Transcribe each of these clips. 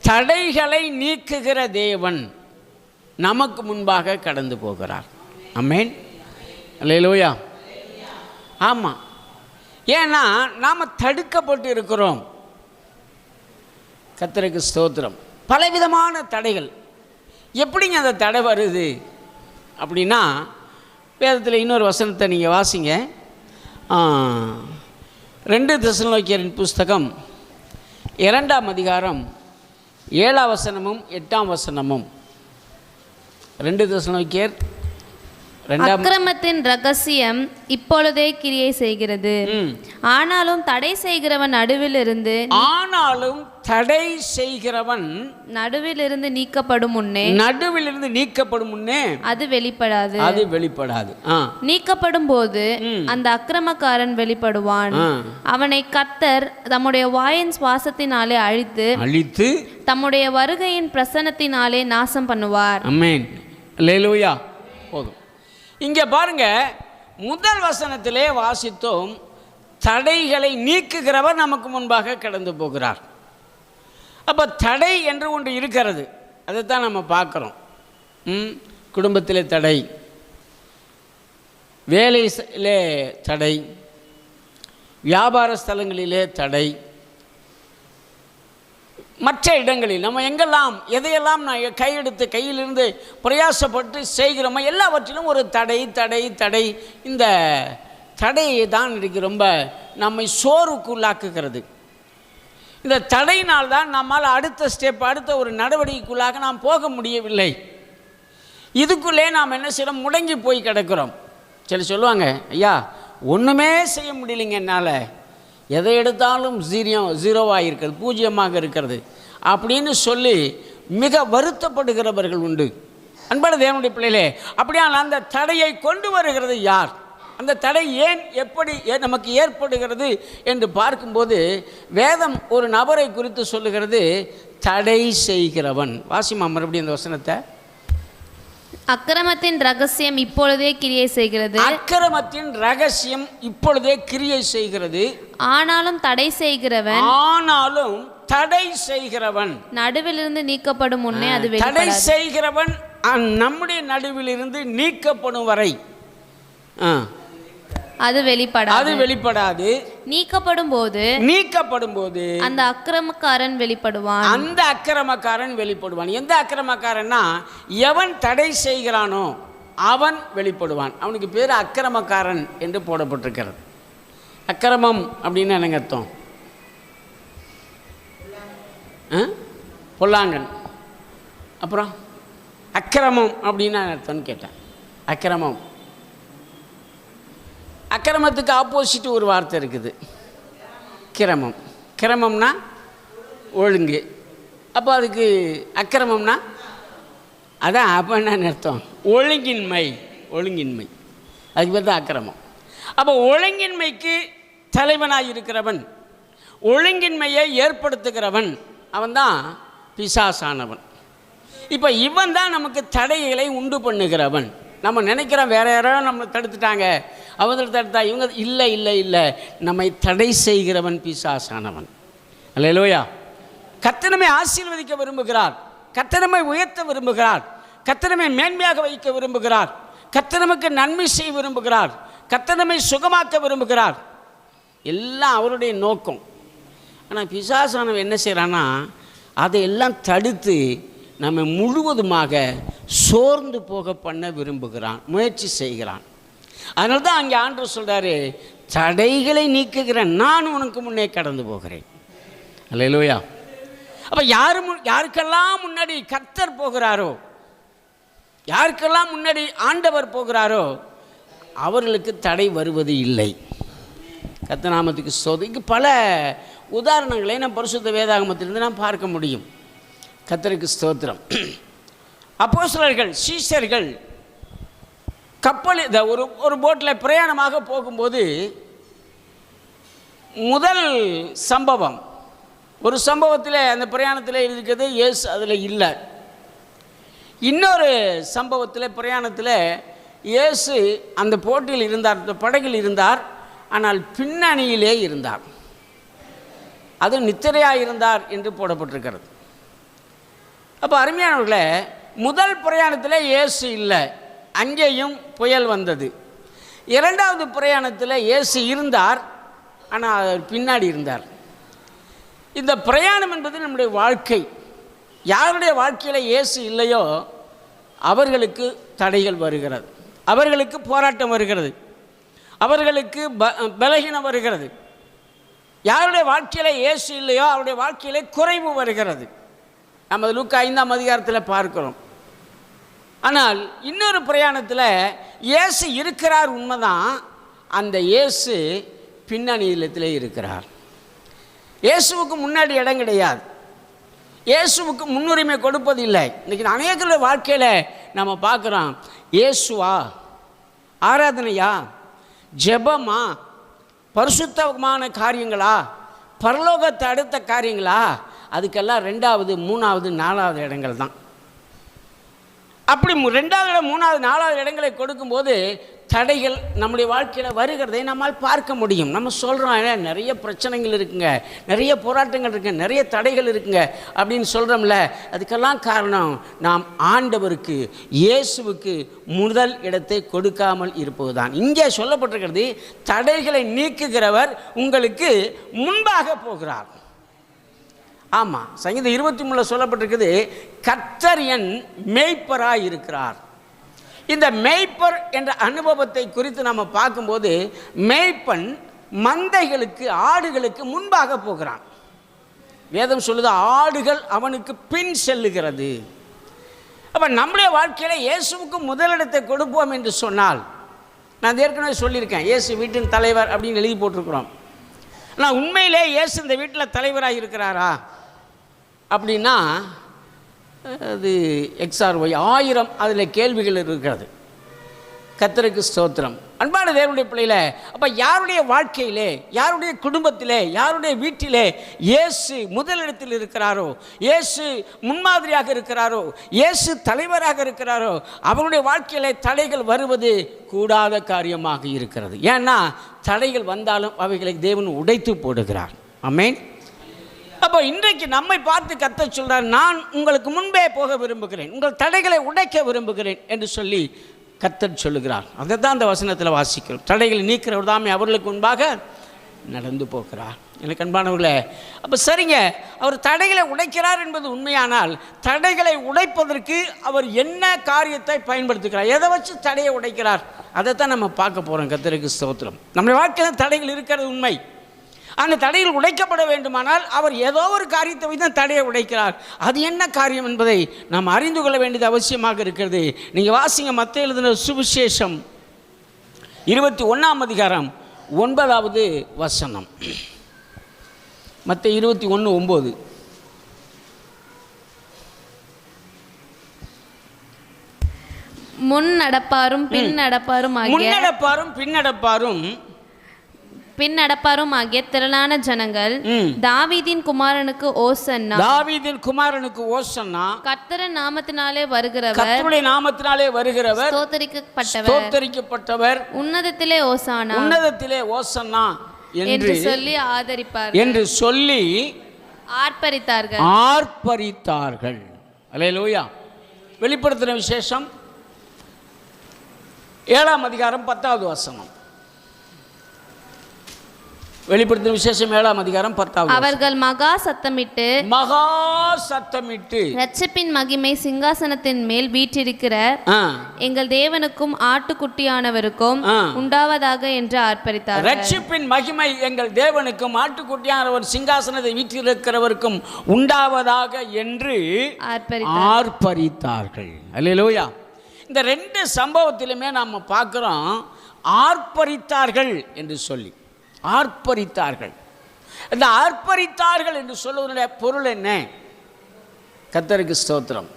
தடைகளை நீக்குகிற தேவன் நமக்கு முன்பாக கடந்து போகிறார். ஆமென், அல்லேலூயா. ஆமாம், ஏன்னா நாம் தடுக்கப்பட்டு இருக்கிறோம். கர்த்தருக்கு ஸ்தோத்திரம். பலவிதமான தடைகள். எப்படிங்க அந்த தடை வருது அப்படின்னா, வேதத்தில் இன்னொரு வசனத்தை நீங்கள் வாசிங்க. 2 தெசலோனிக்கேயரின் புஸ்தகம் 2ஆம் அதிகாரம் 7ஆம் வசனமும் 8ஆம் வசனமும். 2 தெசலோனிக்கேயர் 2. அக்கிரமத்தின் ரகசியம் இப்பொழுதே கிரியை செய்கிறது, ஆனாலும் தடை செய்கிறவன் நடுவிலிருந்து நீக்கப்படும் முன்னே அது வெளிப்படாது. நீக்கப்படும் போது அந்த அக்கிரமக்காரன் வெளிப்படுவான். அவனை கர்த்தர் தம்முடைய வாயின் சுவாசத்தினாலே அழித்து தம்முடைய வருகையின் பிரசன்னத்தினாலே நாசம் பண்ணுவார். ஆமென், அல்லேலூயா. போதும். இங்கே பாருங்க, முதல் வசனத்திலே வாசித்தோம், தடைகளை நீக்குகிறவர் நமக்கு முன்பாக கடந்து போகிறார். அப்போ தடை என்று ஒன்று இருக்கிறது, அதைத்தான் நம்ம பார்க்குறோம். குடும்பத்திலே தடை, வேலையிலே தடை, வியாபார ஸ்தலங்களிலே தடை, மற்ற இடங்களில் நம்ம எங்கெல்லாம் எதையெல்லாம் நான் கையெடுத்து கையிலிருந்து பிரயாசப்பட்டு செய்கிறோமோ எல்லாவற்றிலும் ஒரு தடை தடை தடை. இந்த தடையை தான் இன்றைக்கு ரொம்ப நம்மை சோர்வுக்குள்ளாக்குகிறது. இந்த தடையினால் தான் நம்மால் அடுத்த ஸ்டெப், அடுத்த ஒரு நடவடிக்கைக்குள்ளாக நாம் போக முடியவில்லை. இதுக்குள்ளே நாம் என்ன செய்யணும், முடங்கி போய் கிடக்கிறோம். சரி, சொல்லுவாங்க, ஐயா ஒன்றுமே செய்ய முடியலைங்க, என்னால் எதை எடுத்தாலும் ஜீரோவாக இருக்கிறது, பூஜ்ஜியமாக இருக்கிறது அப்படின்னு சொல்லி மிக வருத்தப்படுகிறவர்கள் உண்டு. அன்பான தேவனுடைய பிள்ளைகளே, அப்படியான அந்த தடையை கொண்டு வருகிறது யார்? அந்த தடை ஏன் எப்படி நமக்கு ஏற்படுகிறது என்று பார்க்கும்போது வேதம் ஒரு நபரை குறித்து சொல்லுகிறது, தடை செய்கிறவன். வாசிமா மறுபடியும் அந்த வசனத்தை. அக்கிரமத்தின் ரகசியம் இப்பொழுதே கிரியை செய்கிறது. அக்கிரமத்தின் ரகசியம் இப்பொழுதே கிரியை செய்கிறது, ஆனாலும் தடை செய்கிறவன் நடுவிலிருந்து நீக்கப்படும் முன்னே அது வெளிப்படாது. தடை செய்கிறவன் நம்முடைய நடுவிலிருந்து நீக்கப்படும் வரை அது வெளிப்படாது. நீக்கப்படும் போது அந்த அக்கிரமக்காரன் வெளிப்படுவான். எந்த அக்கிரமக்காரன்னா, எவன் தடை செய்கிறானோ அவன் வெளிப்படுவான். அவனுக்கு பேர் அக்கிரமக்காரன் என்று போடப்பட்டிருக்கிறது. அக்கிரமம் அப்படின்னு எனக்கு அர்த்தம் பொல்லாங்கன். அப்புறம் அக்கிரமம் அப்படின்னு அர்த்தம்னு கேட்டேன். அக்கிரமத்துக்கு ஆப்போசிட் ஒரு வார்த்தை இருக்குது, கிரமம். கிரமம்னா ஒழுங்கு. அப்போ அதுக்கு அக்கிரமம்னா அதான் அப்போ என்ன அர்த்தம், ஒழுங்கின்மை. அதுக்கு பேர் தான் அக்கிரமம். அப்போ ஒழுங்கின்மைக்கு தலைவனாக இருக்கிறவன், ஒழுங்கின்மையை ஏற்படுத்துகிறவன், அவன்தான் பிசாசானவன். இப்போ இவன் தான் நமக்கு தடைகளை உண்டு பண்ணுகிறவன். நம்ம நினைக்கிறோம் வேற யாரோ நம்ம தடுத்துட்டாங்க, அவங்க தடுத்தா இவங்க. இல்லை, நம்மை தடை செய்கிறவன் பிசாசானவன். அல்லேலூயா. கர்த்தர் நம்மை ஆசீர்வதிக்க விரும்புகிறார், கர்த்தர் நம்மை உயர்த்த விரும்புகிறார், கர்த்தர் நம்மை மேன்மையாக வைக்க விரும்புகிறார், கர்த்தர் நமக்கு நன்மை செய்ய விரும்புகிறார், கர்த்தர் நம்மை சுகமாக்க விரும்புகிறார். எல்லாம் அவருடைய நோக்கம். ஆனால் பிசாசானவன் என்ன செய்கிறான்னா, அதையெல்லாம் தடுத்து நம்ம முழுவதுமாக சோர்ந்து போக பண்ண விரும்புகிறான், முயற்சி செய்கிறான். அதனால தான் அங்கே ஆண்டவர் சொல்கிறாரு, தடைகளை நீக்குகிறேன், நான் உனக்கு முன்னே கடந்து போகிறேன். அல்லேலூயா. அப்போ யாருக்கெல்லாம் முன்னாடி கர்த்தர் போகிறாரோ, யாருக்கெல்லாம் முன்னாடி ஆண்டவர் போகிறாரோ அவர்களுக்கு தடை வருவது இல்லை. கர்த்தர் நாமத்துக்கு ஸ்தோத்திரம். பல உதாரணங்களை நம்ம பரிசுத்த வேதாகமத்திலிருந்து நாம் பார்க்க முடியும். கர்த்தருக்கு ஸ்தோத்திரம். அப்போஸ்தலர்கள், சீஷர்கள் கப்பலில் ஒரு போட்டில் பிரயாணமாக போகும்போது முதல் சம்பவம், ஒரு சம்பவத்தில் அந்த பிரயாணத்தில் இருக்கிறது இயேசு அதில் இல்லை. இன்னொரு சம்பவத்தில் பிரயாணத்தில் இயேசு அந்த போட்டியில் இருந்தார், படகில் இருந்தார், ஆனால் பின்னணியிலே இருந்தார். அது நித்திரையாக இருந்தார் என்று போடப்பட்டிருக்கிறது. அப்போ அருமையானவர்களே, முதல் பிரயாணத்தில் இயேசு இல்லை, அங்கேயும் புயல் வந்தது. இரண்டாவது பிரயாணத்தில் இயேசு இருந்தார், ஆனால் அவர் பின்னாடி இருந்தார். இந்த பிரயாணம் என்பது நம்முடைய வாழ்க்கை. யாருடைய வாழ்க்கையில் இயேசு இல்லையோ அவர்களுக்கு தடைகள் வருகிறது, அவர்களுக்கு போராட்டம் வருகிறது, அவர்களுக்கு பலகீனம் வருகிறது. யாருடைய வாழ்க்கையில் இயேசு இல்லையோ அவருடைய வாழ்க்கையிலே குறைவு வருகிறது. நம்ம லூக்கா 5ஆம் அதிகாரத்தில் பார்க்கிறோம். ஆனால் இன்னொரு பிரயாணத்தில் இயேசு இருக்கிறார், உண்மைதான். அந்த இயேசு பின்னணியிலத்திலே இருக்கிறார். இயேசுவுக்கு முன்னாடி இடம் கிடையாது, இயேசுவுக்கு முன்னுரிமை கொடுப்பதில்லை. இன்றைக்கி அநேக வாழ்க்கையில் நம்ம பார்க்குறோம், இயேசுவா, ஆராதனையா, ஜெபமா, பரிசுத்தமான காரியங்களா, பரலோகத்தை அடுத்த காரியங்களா, அதுக்கெல்லாம் 2வது 3வது 4வது இடங்கள் தான். அப்படி 2வது இடம் 3வது 4வது இடங்களை கொடுக்கும்போது தடைகள் நம்முடைய வாழ்க்கையில் வருகிறதை நம்மால் பார்க்க முடியும். நம்ம சொல்கிறோம், நிறைய பிரச்சனைகள் இருக்குங்க, நிறைய போராட்டங்கள் இருக்குங்க, நிறைய தடைகள் இருக்குங்க அப்படின்னு சொல்கிறோம்ல. அதுக்கெல்லாம் காரணம் நாம் ஆண்டவருக்கு, இயேசுவுக்கு முதல் இடத்தை கொடுக்காமல் இருப்பது தான். இங்கே சொல்லப்பட்டிருக்கிறது, தடைகளை நீக்குகிறவர் உங்களுக்கு முன்பாக போகிறார். ஆமாம், சங்கீதம் 23 சொல்லப்பட்டிருக்குது, கர்த்தர் என் மேய்ப்பராய் இருக்கிறார். இந்த மேய்ப்பர் என்ற அனுபவத்தை குறித்து நம்ம பார்க்கும்போது, மேய்ப்பன் மந்தைகளுக்கு, ஆடுகளுக்கு முன்பாக போகிறான். வேதம் சொல்லுது, ஆடுகள் அவனுக்கு பின் செல்லுகிறது. அப்போ நம்முடைய வாழ்க்கையில் இயேசுவுக்கு முதலிடத்தை கொடுப்போம் என்று சொன்னால், நான் ஏற்கனவே சொல்லியிருக்கேன், இயேசு வீட்டின் தலைவர் அப்படின்னு எழுதி போட்டிருக்கிறோம். ஆனால் உண்மையிலே இயேசு இந்த வீட்டில் தலைவராக இருக்கிறாரா அப்படின்னா அது XRY 1000 அதில் கேள்விகள் இருக்கிறது. கர்த்தருக்கு ஸ்தோத்திரம். அன்பான தேவனுடைய பிள்ளையில, அப்போ யாருடைய வாழ்க்கையிலே, யாருடைய குடும்பத்திலே, யாருடைய வீட்டிலே இயேசு முதலிடத்தில் இருக்கிறாரோ, இயேசு முன்மாதிரியாக இருக்கிறாரோ, இயேசு தலைவராக இருக்கிறாரோ, அவருடைய வாழ்க்கையிலே தடைகள் வருவது கூடாத காரியமாக இருக்கிறது. ஏன்னா தடைகள் வந்தாலும் அவைகளை தேவன் உடைத்து போடுகிறார். ஆமென். அப்போ இன்றைக்கு நம்மை பார்த்து கர்த்தர் சொல்கிறார், நான் உங்களுக்கு முன்பே போக விரும்புகிறேன், உங்கள் தடைகளை உடைக்க விரும்புகிறேன் என்று சொல்லி கர்த்தர் சொல்லுகிறார். அதை தான் அந்த வசனத்தில் வாசிக்கிறோம். தடைகளை நீக்கிறவர் தாமே அவர்களுக்கு முன்பாக நடந்து போகிறார். எனக்கு அன்பானவர்களே, அப்போ சரிங்க, அவர் தடைகளை உடைக்கிறார் என்பது உண்மையானால், தடைகளை உடைப்பதற்கு அவர் என்ன காரியத்தை பயன்படுத்துகிறார், எதை வச்சு தடையை உடைக்கிறார், அதைத்தான் நம்ம பார்க்க போகிறோம். கர்த்தருக்கு ஸ்தோத்திரம். நம்முடைய வாழ்க்கையில் தடைகள் இருக்கிறது உண்மை. அந்த தடைகள் உடைக்கப்பட வேண்டுமானால் அவர் ஏதோ ஒரு காரியத்தை வைத்து தான் தடையை உடைக்கிறார். அது என்ன காரியம் என்பதை நாம் அறிந்து கொள்ள வேண்டியது அவசியமாக இருக்கிறது. நீங்கள் வாசிங்க, மத்தேயு எழுதின சுவிசேஷம் 21ஆம் அதிகாரம் 9வது வசனம். மத்தேயு 21:9. முன் நடப்பாரும் பின் நடப்பாரும் ஆகிய திரளான ஜனங்கள் தாவீதின் குமாரனுக்கு ஓசன்னா, கர்த்தரின் நாமத்தினாலே வருகிறவர் ஸ்தோத்தரிக்கப்பட்டவர், உன்னதத்திலே ஓசானா என்று சொல்லி ஆதரிப்பார் என்று சொல்லி ஆர்ப்பரித்தார்கள். அல்லேலூயா. வெளிப்படுத்தின விசேஷம் 7ஆம் அதிகாரம் 10வது வசனம். வெளிப்படுத்தின விசேஷம் 7ஆம் அதிகாரம் 10வது. அவர்கள் மகா சத்தமிட்டு இரட்சிப்பின் மகிமை சிங்காசனத்தின் மேல் வீற்றிருக்கிற எங்கள் தேவனுக்கும் ஆட்டுக்குட்டியானவருக்கும் உண்டாவதாக என்று ஆர்ப்பரித்தார்கள். இரட்சிப்பின் மகிமை எங்கள் தேவனுக்கும் ஆட்டுக்குட்டியானவர் சிங்காசனத்தை வீற்றிருக்கிறவருக்கும் உண்டாவதாக என்று ஆர்ப்பரித்தார்கள். அல்லேலூயா. இந்த 2 சம்பவத்திலுமே நாம் பார்க்குறோம், ஆர்ப்பரித்தார்கள் என்று சொல்லி. ஆர்ப்பரித்தார்கள். இந்த ஆர்ப்பரித்தார்கள் என்று சொல்வதனுடைய பொருள் என்ன? கர்த்தருக்கு ஸ்தோத்திரம்.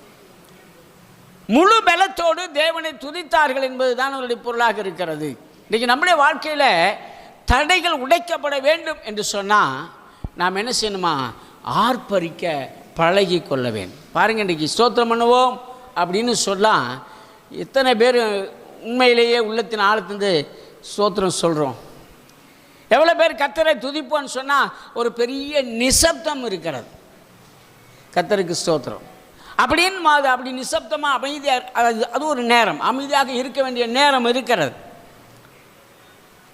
முழு பலத்தோடு தேவனை துதித்தார்கள் என்பதுதான் அவருடைய பொருளாக இருக்கிறது. இன்றைக்கி நம்முடைய வாழ்க்கையில் தடைகள் உடைக்கப்பட வேண்டும் என்று சொன்னால் நாம் என்ன செய்யணுமா? ஆர்ப்பரிக்க பழகி கொள்ள வேண்டும். பாருங்கள், இன்றைக்கி ஸ்தோத்திரம் பண்ணுவோம் அப்படின்னு சொல்லலாம். எத்தனை பேர் உண்மையிலேயே உள்ளத்தின் ஆழத்திலிருந்து ஸ்தோத்திரம் சொல்கிறோம்? எவ்வளோ பேர் கர்த்தரை துதிப்போன்னு சொன்னால் ஒரு பெரிய நிசப்தம் இருக்கிறது. கர்த்தருக்கு ஸ்தோத்திரம் அப்படின்னு அப்படி நிசப்தமாக அமைதியாக, அது ஒரு நேரம், அமைதியாக இருக்க வேண்டிய நேரம் இருக்கிறது.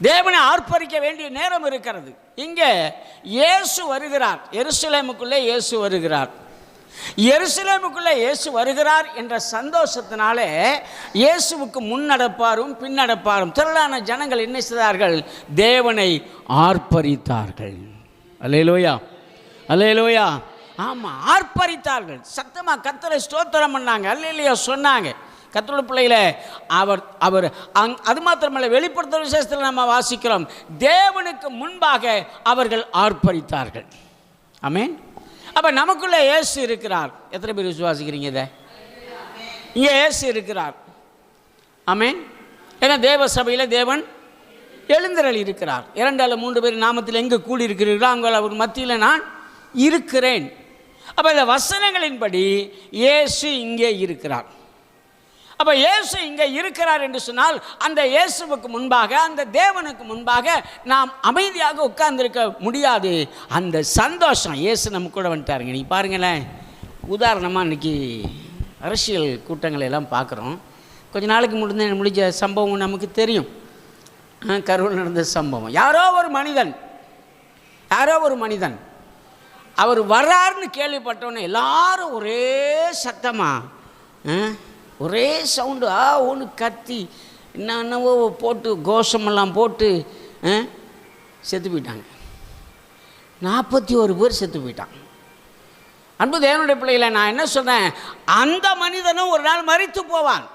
தேவனை ஆர்ப்பரிக்க வேண்டிய நேரம் இருக்கிறது. இங்கே இயேசு வருகிறார், எருசலேமுக்குள்ளே இயேசு வருகிறார். எருசலேமுக்குள்ளே இயேசு வருகிறார் என்ற சந்தோஷத்தினாலே இயேசுவுக்கு முன்னடப்பாரும் பின்னடப்பாரும் திரளான ஜனங்கள் என்ன செய்தார்கள்? தேவனை ஆர்ப்பரித்தார்கள். அல்லேலூயா, அல்லேலூயா. ஆமாம், ஆர்ப்பரித்தார்கள். சத்தமாக கர்த்தரை ஸ்தோத்திரம் பண்ணாங்க, அல்லேலூயா சொன்னாங்க. கர்த்தருடைய பிள்ளைகளே, அவர் அது மாத்திரமல்ல, வெளிப்படுத்துகிற விசேஷத்தில் நம்ம வாசிக்கிறோம், தேவனுக்கு முன்பாக அவர்கள் ஆர்ப்பரித்தார்கள். ஆமென். அப்போ நமக்குள்ளே இயேசு இருக்கிறார். எத்தனை பேர் விசுவாசிக்கிறீங்க இதை? இங்கே இயேசு இருக்கிறார். ஆமென். ஏன்னா தேவ சபையில் தேவன் எழுந்தருளி இருக்கிறார். 2 அல்லது 3 பேர் நாமத்தில் எங்கே கூடி இருக்கிறீர்களோ அங்கே அவர் மத்தியில் நான் இருக்கிறேன். அப்போ இந்த வசனங்களின்படி இயேசு இங்கே இருக்கிறார். அப்போ இயேசு இங்கே இருக்கிறார் என்று சொன்னால் அந்த இயேசுவுக்கு முன்பாக, அந்த தேவனுக்கு முன்பாக நாம் அமைதியாக உட்கார்ந்துருக்க முடியாது. அந்த சந்தோஷம், இயேசு நம்ம கூட வந்துட்டாருங்க. நீங்கள் பாருங்களேன், உதாரணமாக இன்றைக்கி அரசியல் கூட்டங்களை எல்லாம் பார்க்குறோம். கொஞ்ச நாளைக்கு முடிஞ்ச சம்பவம் நமக்கு தெரியும். கரூரில் நடந்த சம்பவம். யாரோ ஒரு மனிதன் அவர் வர்றாருன்னு கேள்விப்பட்டோன்னே எல்லாரும் ஒரே சத்தமாக, ஒரே சவுண்டு, ஒன்று கத்தி என்னவோ போட்டு கோஷமெல்லாம் போட்டு செத்து போயிட்டாங்க. 41 பேர் செத்து போயிட்டாங்க. அன்பு தேவனுடைய பிள்ளைகளை, நான் என்ன சொல்கிறேன், அந்த மனிதனும் ஒரு நாள் மரித்து போவான்.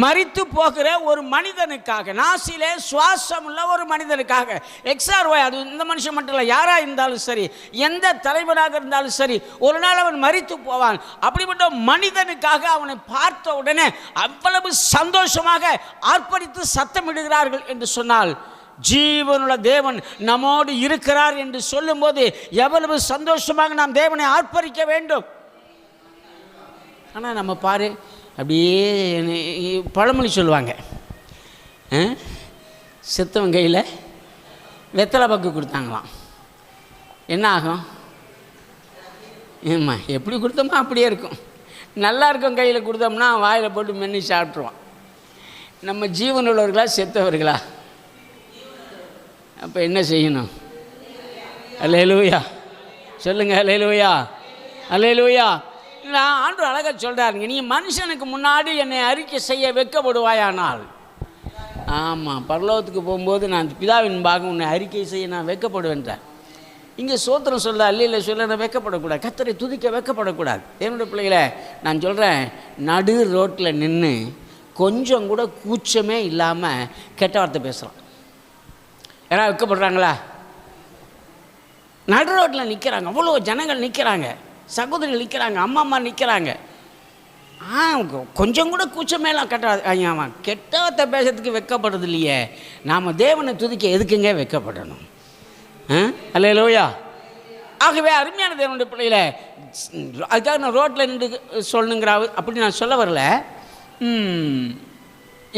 மரித்து போகிற ஒரு மனிதனுக்காக, நாசிலே சுவாசம் உள்ள ஒரு மனிதனுக்காக, XRY, அது இந்த மனுஷன் மட்டும் இல்லை, யாராக இருந்தாலும் சரி, எந்த தலைவராக இருந்தாலும் சரி, ஒரு நாள் அவன் மரித்து போவான். அப்படிப்பட்ட மனிதனுக்காக அவனை பார்த்த உடனே அவ்வளவு சந்தோஷமாக ஆர்ப்பரித்து சத்தமிடுகிறார்கள் என்று சொன்னால், ஜீவனுள்ள தேவன் நம்மோடு இருக்கிறார் என்று சொல்லும்போது எவ்வளவு சந்தோஷமாக நாம் தேவனை ஆர்ப்பரிக்க வேண்டும். ஆனால் நம்ம பாரு, அப்படியே பழமொழி சொல்லுவாங்க, செத்தவன் கையில் வெத்தலை பக்கு கொடுத்தாங்களாம், என்ன ஆகும்? ஏம்மா, எப்படி கொடுத்தோமோ அப்படியே இருக்கும். நல்லா இருக்கும் கையில் கொடுத்தோம்னா வாயில் போட்டு மென்று சாப்பிட்ருவான். நம்ம ஜீவன் உள்ளவர்களா செத்தவர்களா? அப்போ என்ன செய்யணும்? அல்லேலூயா சொல்லுங்கள், அல்லேலூயா, அல்லேலூயா. நான் ஆண்டவர் அழகாக சொல்கிறாருங்க, நீ மனுஷனுக்கு முன்னாடி என்னை அறிக்கை செய்ய வெட்கப்படுவாயானால், ஆமாம், பரலோகத்துக்கு போகும்போது நான் பிதாவின் பாகம் உன்னை அறிக்கை செய்ய நான் வெட்கப்படுவேன்றார். இங்கே சோத்திரம் சொல்ல அல்ல சொல்ல நான் வெட்கப்படக்கூடாது, கர்த்தரை துதிக்க வெட்கப்படக்கூடாது. என்னுடைய பிள்ளைகளை நான் சொல்கிறேன், நடு ரோட்டில் நின்று கொஞ்சம் கூட கூச்சமே இல்லாமல் கெட்ட வார்த்தை பேசுகிறான். யாராவது வெட்கப்படுறாங்களா? நடு ரோட்டில் நிற்கிறாங்க, அவ்வளோ ஜனங்கள் நிற்கிறாங்க, சகோதரிகள் நிற்கிறாங்க, அம்மா நிற்கிறாங்க. கொஞ்சம் கூட கூச்சமேலாம் கெட்ட கெட்டவத்தை பேசுறதுக்கு வெட்கப்படுறது இல்லையே. நாம் தேவனை துதிக்க எதுக்குங்க வெட்கப்படணும்? அல்லேலூயா. ஆகவே அருமையான தேவனுடைய பிள்ளையில, அதுக்காக நான் ரோட்டில் நின்று சொல்லணுங்கிற அப்படி நான் சொல்ல வரல.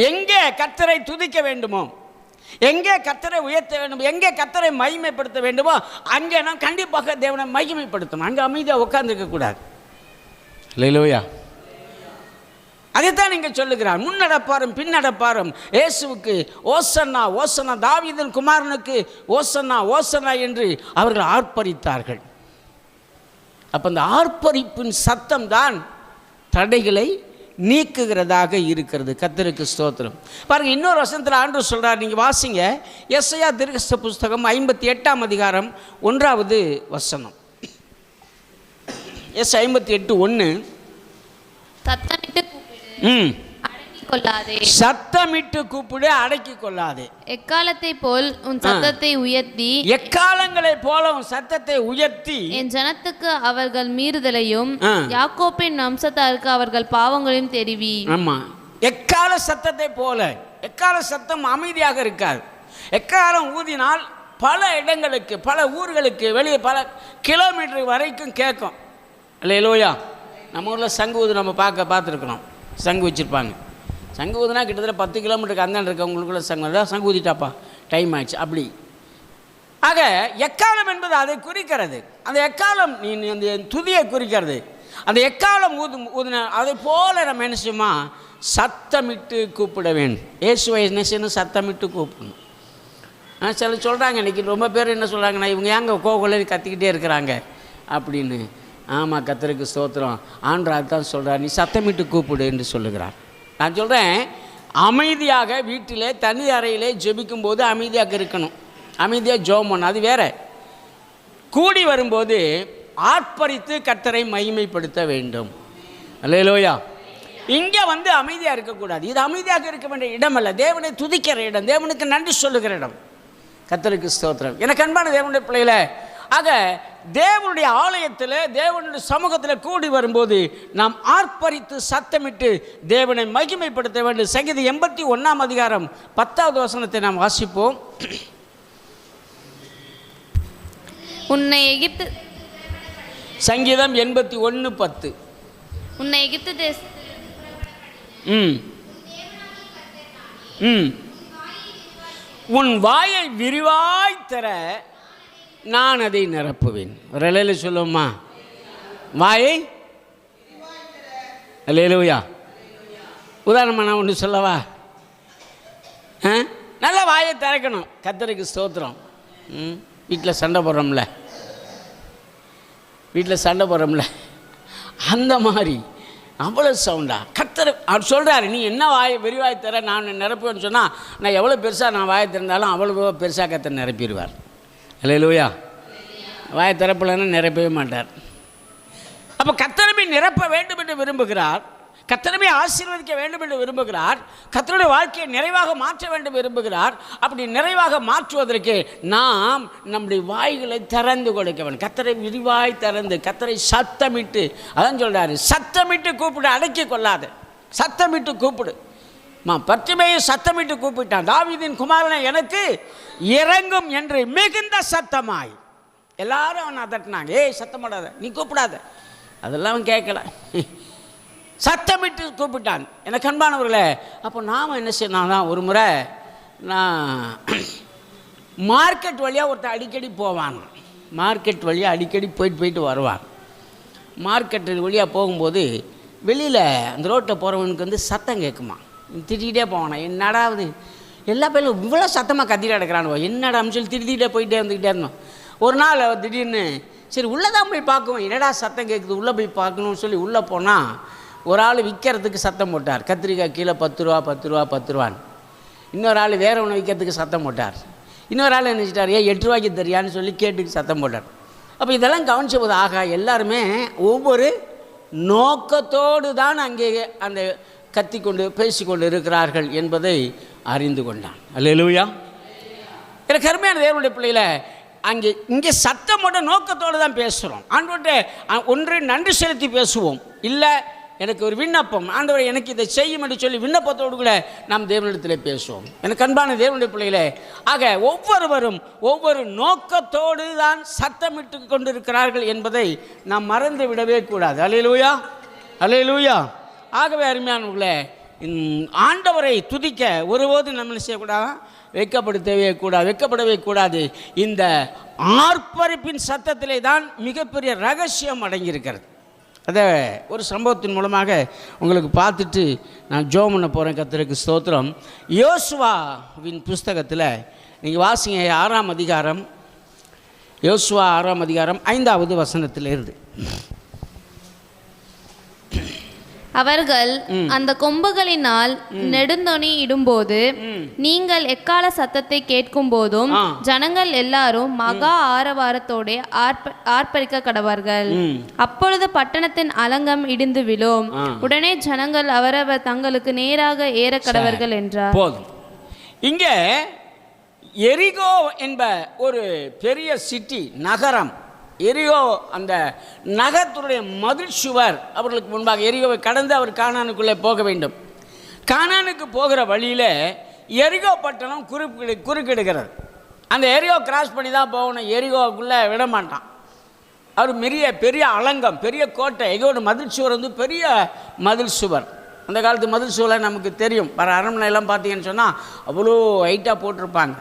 எங்கே கர்த்தரை துதிக்க வேண்டுமோ, எங்கே கர்த்தரை உயர்த்த வேண்டும், எங்கே கர்த்தரை மகிமைப்படுத்த வேண்டுமோ அங்கே நாம் கண்டிப்பாக தேவனை மகிமைப்படுத்தணும். அங்கே அமைதியாக உட்கார்ந்துருக்கக்கூடாது. அல்லேலூயா. அதைத்தான் நீங்கள் சொல்லுகிறார். முன்னடப்பாரும் பின்னடப்பாரும் இயேசுவுக்கு ஓசன்னா ஓசன்னா, தாவீதின் குமாரனுக்கு ஓசன்னா ஓசன்னா என்று அவர்கள் ஆர்ப்பரித்தார்கள். அப்போ அந்த ஆர்ப்பரிப்பின் சத்தம் தான் தடைகளை நீக்குகிறதாக இருக்கிறது. கர்த்தருக்கு ஸ்தோத்திரம். பாருங்க, இன்னொரு வசனத்தில் ஆண்டவர் சொல்றார், நீங்க வாசிங்க, எஸ்ஐயா தீர்க்கதரிசி புஸ்தகம் 58ஆம் அதிகாரம் 1வது வசனம். எஸ் 58:1. சத்தமிட்டு கூப்பிடு, அடக்கிக் கொள்ளாதே. சத்தமிட்டு கூப்பிடு, அடக்கிக் கொள்ளாதே. எக்காலத்தை போல் உன் சத்தத்தை உயர்த்தி, எக்காலங்களை போல உன் சத்தத்தை உயர்த்தி, என் ஜனத்துக்கு அவர்கள் மீறுதலையும் யாக்கோப்பின் வம்சத்தாருக்கு அவர்கள் பாவங்களையும் தெரிவி. ஆமா, எக்கால சத்தத்தை போல. எக்கால சத்தம் அமைதியாக இருக்காது. எக்காலம் ஊதினால் பல இடங்களுக்கு, பல ஊர்களுக்கு வெளியே பல கிலோமீட்டர் வரைக்கும் கேட்கும். அல்லேலூயா. நம்ம ஊரில் சங்கு ஊது நம்ம பார்த்துருக்குறோம். சங்கு வச்சுருப்பாங்க. சங்கு ஊதுனா கிட்டத்தட்ட 10 கிலோமீட்டருக்கு அந்தாண்டு இருக்க உங்களுக்குள்ள சங்கு ஊதிட்டாப்பா டைம் ஆயிடுச்சு அப்படி ஆக எக்காலம் என்பது அதை குறிக்கிறது. அந்த எக்காலம் அந்த துதியை குறிக்கிறது. அந்த எக்காலம் ஊதின அதை போல நம்ம என்ன செய்யுமா, சத்தமிட்டு கூப்பிட வேண்டும். இயேசுவை என்ன செய்யணும், சத்தமிட்டு கூப்பிடணும். சில சொல்கிறாங்க இன்றைக்கி ரொம்ப பேர் என்ன சொல்கிறாங்கன்னா, இவங்க ஏங்க கோகுலரி கத்திக்கிட்டே இருக்கிறாங்க அப்படின்னு. ஆமாம், கர்த்தருக்கு ஸ்தோத்திரம். ஆண்டவர் தான் சொல்கிறார், நீ சத்தமிட்டு கூப்பிடு என்று சொல்லுகிறார். நான் சொல்கிறேன், அமைதியாக வீட்டிலே தனி அறையிலே ஜெபிக்கும்போது அமைதியாக இருக்கணும், அமைதியாக ஜெபம் பண்ணணும், அது வேற. கூடி வரும்போது ஆர்ப்பரித்து கர்த்தரை மகிமைப்படுத்த வேண்டும். அல்லேலூயா. இங்கே அமைதியாக இருக்கக்கூடாது. இது அமைதியாக இருக்க வேண்டிய இடம் அல்ல, தேவனை துதிக்கிற இடம், தேவனுக்கு நன்றி சொல்லுகிற இடம். கர்த்தருக்கு ஸ்தோத்திரம். எனக்கு அன்பான தேவனுடைய பிள்ளைகளை, ஆக தேவனுடைய ஆலயத்தில் தேவனுடைய சமூகத்தில் கூடி வரும்போது நாம் ஆர்ப்பரித்து சத்தமிட்டு தேவனை மகிமைப்படுத்த வேண்டும். சங்கீதம் 81 அதிகாரம் 10வது வசனத்தை நாம் வாசிப்போம். உன்னை எகிப்து சங்கீதம் 81:10. உன்னை எகிப்து தேச உன் வாயை விரிவாய் தர நான் அதை நிரப்புவேன். ஒரு அலையில சொல்லுவோமா, வாயை. அல்லேலூயா. உதாரணமாக நான் ஒன்று சொல்லவா, நல்லா வாயை திறக்கணும். கர்த்தருக்கு ஸ்தோத்திரம். வீட்டில் சண்டை போடுறோம்ல, அந்த மாதிரி அவ்வளோ சவுண்டா கர்த்தர் அவர் சொல்கிறாரு, நீ என்ன வாயை விரிவாய் தர நான் நிரப்புவேன்னு சொன்னால், நான் எவ்வளோ பெருசாக நான் வாயை திறந்தாலும் அவ்வளோ பெருசாக கர்த்தர் நிரப்பிடுவார். அல்லேலூயா. வாயை திறப்பலன்னா நிரப்பவே மாட்டார். அப்போ கர்த்தரை நிரப்ப வேண்டும் என்று விரும்புகிறார், கர்த்தரை ஆசீர்வதிக்க வேண்டும் என்று விரும்புகிறார், கர்த்தருடைய வாழ்க்கையை நிறைவாக மாற்ற வேண்டும் விரும்புகிறார். அப்படி நிறைவாக மாற்றுவதற்கு நாம் நம்முடைய வாய்களை திறந்து கொடுக்க வேண்டும். கர்த்தரை விரிவாய் திறந்து கர்த்தரை சத்தமிட்டு, அதான் சொல்கிறாரு, சத்தமிட்டு கூப்பிடு, அடக்கி கொள்ளாத, சத்தமிட்டு கூப்பிடு. பர்த்திமேயு சத்தமிட்டு கூப்பிட்டான், தாவீதின் குமாரனை எனக்கு இறங்கும் என்று மிகுந்த சத்தமாய். எல்லாரும் அவனை அதட்டினாங்க, ஏய் சத்தம் போடாத, நீ கூப்பிடாத. அதெல்லாம் அவன் கேட்கல, சத்தமிட்டு கூப்பிட்டான். எனக்கு அன்பானவர்களே, அப்போ நாம் என்ன செய்யணும், ஒரு முறை நான் மார்க்கெட் வழியாக ஒருத்தர் அடிக்கடி போவான், மார்க்கெட் வழியாக அடிக்கடி போயிட்டு வருவான். மார்க்கெட்டு வழியாக போகும்போது வெளியில் அந்த ரோட்டில் போகிறவனுக்கு சத்தம் கேட்குமா, திட்டிகிட்டே போவானா, என்னடாவது எல்லா பேரும் இவ்வளோ சத்தமாக கத்திட்டு கிடக்கிறானுவோ, என்னடான்னு சொல்லி திட்டிகிட்டே போயிட்டே வந்துக்கிட்டே இருந்தோம். ஒரு நாள் திடீர்னு சரி உள்ளே தான் போய் பார்க்குவோம், என்னடா சத்தம் கேட்குது, உள்ளே போய் பார்க்கணும்னு சொல்லி உள்ளே போனால் ஒரு ஆள் விற்கிறதுக்கு சத்தம் போட்டார், கத்திரிக்காய் கிலோ 10 ரூபா 10 ரூபா 10 ரூபான்னு. இன்னொரு ஆள் வேறு ஒன்று விற்கிறதுக்கு சத்தம் போட்டார். இன்னொரு ஆள் நினச்சிட்டார், 8 ரூபாய்க்கு தெரியான்னு சொல்லி கேட்டுக்கு சத்தம் போட்டார். அப்போ இதெல்லாம் கவனிச்ச போது, ஆகா எல்லாருமே ஒவ்வொரு நோக்கத்தோடு தான் அங்கே அந்த கத்திக்கொண்டு பேசிக்கொண்டு இருக்கிறார்கள் என்பதை அறிந்து கொண்டான். அல்லேலூயா. எனக்கு அருமையான தேவனுடைய பிள்ளைகளை, இங்கே சத்தம் போட்ட நோக்கத்தோடு தான் பேசுகிறோம். ஆண்டவர்கிட்ட ஒன்று நன்றி செலுத்தி பேசுவோம், இல்லை எனக்கு ஒரு விண்ணப்பம், ஆண்டவரை எனக்கு இதை செய்யும் என்று சொல்லி விண்ணப்பத்தோடு கூட நாம் தேவனிடத்தில் பேசுவோம். எனக்கு அன்பான தேவனுடைய பிள்ளைகளே, ஆக ஒவ்வொருவரும் ஒவ்வொரு நோக்கத்தோடு தான் சத்தமிட்டு கொண்டிருக்கிறார்கள் என்பதை நாம் மறந்து விடவே கூடாது. அல்லேலூயா, அல்லேலூயா. ஆகவே அருமையானவர்களே, ஆண்டவரை துதிக்க ஒருபோது நம்ம செய்யக்கூடாது, வெட்கப்படவே கூடாது. இந்த ஆர்ப்பரிப்பின் சத்தத்திலே தான் மிகப்பெரிய ரகசியம் அடங்கியிருக்கிறது. அதை ஒரு சம்பவத்தின் மூலமாக உங்களுக்கு பார்த்துட்டு நான் ஜெபம் பண்ண போகிறேன். கர்த்தருக்கு ஸ்தோத்திரம். யோசுவாவின் புஸ்தகத்தில் நீங்கள் வாசிங்க, 6ஆம் அதிகாரம், யோசுவா 6ஆம் அதிகாரம் 5வது வசனத்தில் இருந்து. அவர்கள் அந்த கொம்புகளினால் நெடுந்தொனி இடும்போது நீங்கள் எக்கால சத்தத்தை கேட்கும் போதும் ஜனங்கள் எல்லாரும் மகா ஆரவாரத்தோட ஆர்ப்பரிக்க கடவார்கள். அப்பொழுது பட்டணத்தின் அலங்கம் இடிந்து விழும். உடனே ஜனங்கள் அவரவர் தங்களுக்கு நேராக ஏற கடவர்கள் என்றார். போதும். இங்கே எரிகோ என்ப ஒரு பெரிய சிட்டி, நகரம். எரிகோ, அந்த நகரத்துடைய மதில் சுவர் அவர்களுக்கு முன்பாக. எரிகோவை கடந்து அவர் கானானுக்குள்ளே போக வேண்டும். கானானுக்கு போகிற வழியில் எரிகோ பட்டணம் குறுக்கிடுகிறது. அந்த எரிகோ கிராஸ் பண்ணி தான் போகணும், எரிகோவுக்குள்ளே விட மாட்டான். அவர் பெரிய அலங்கம், பெரிய கோட்டை. எரிகோட மதில் சுவர் பெரிய மதில் சுவர். அந்த காலத்து மதில் சுவரை நமக்கு தெரியும். வர அரண்மனையெல்லாம் பார்த்தீங்கன்னு சொன்னால் அவ்வளோ ஹைட்டாக போட்டிருப்பாங்க.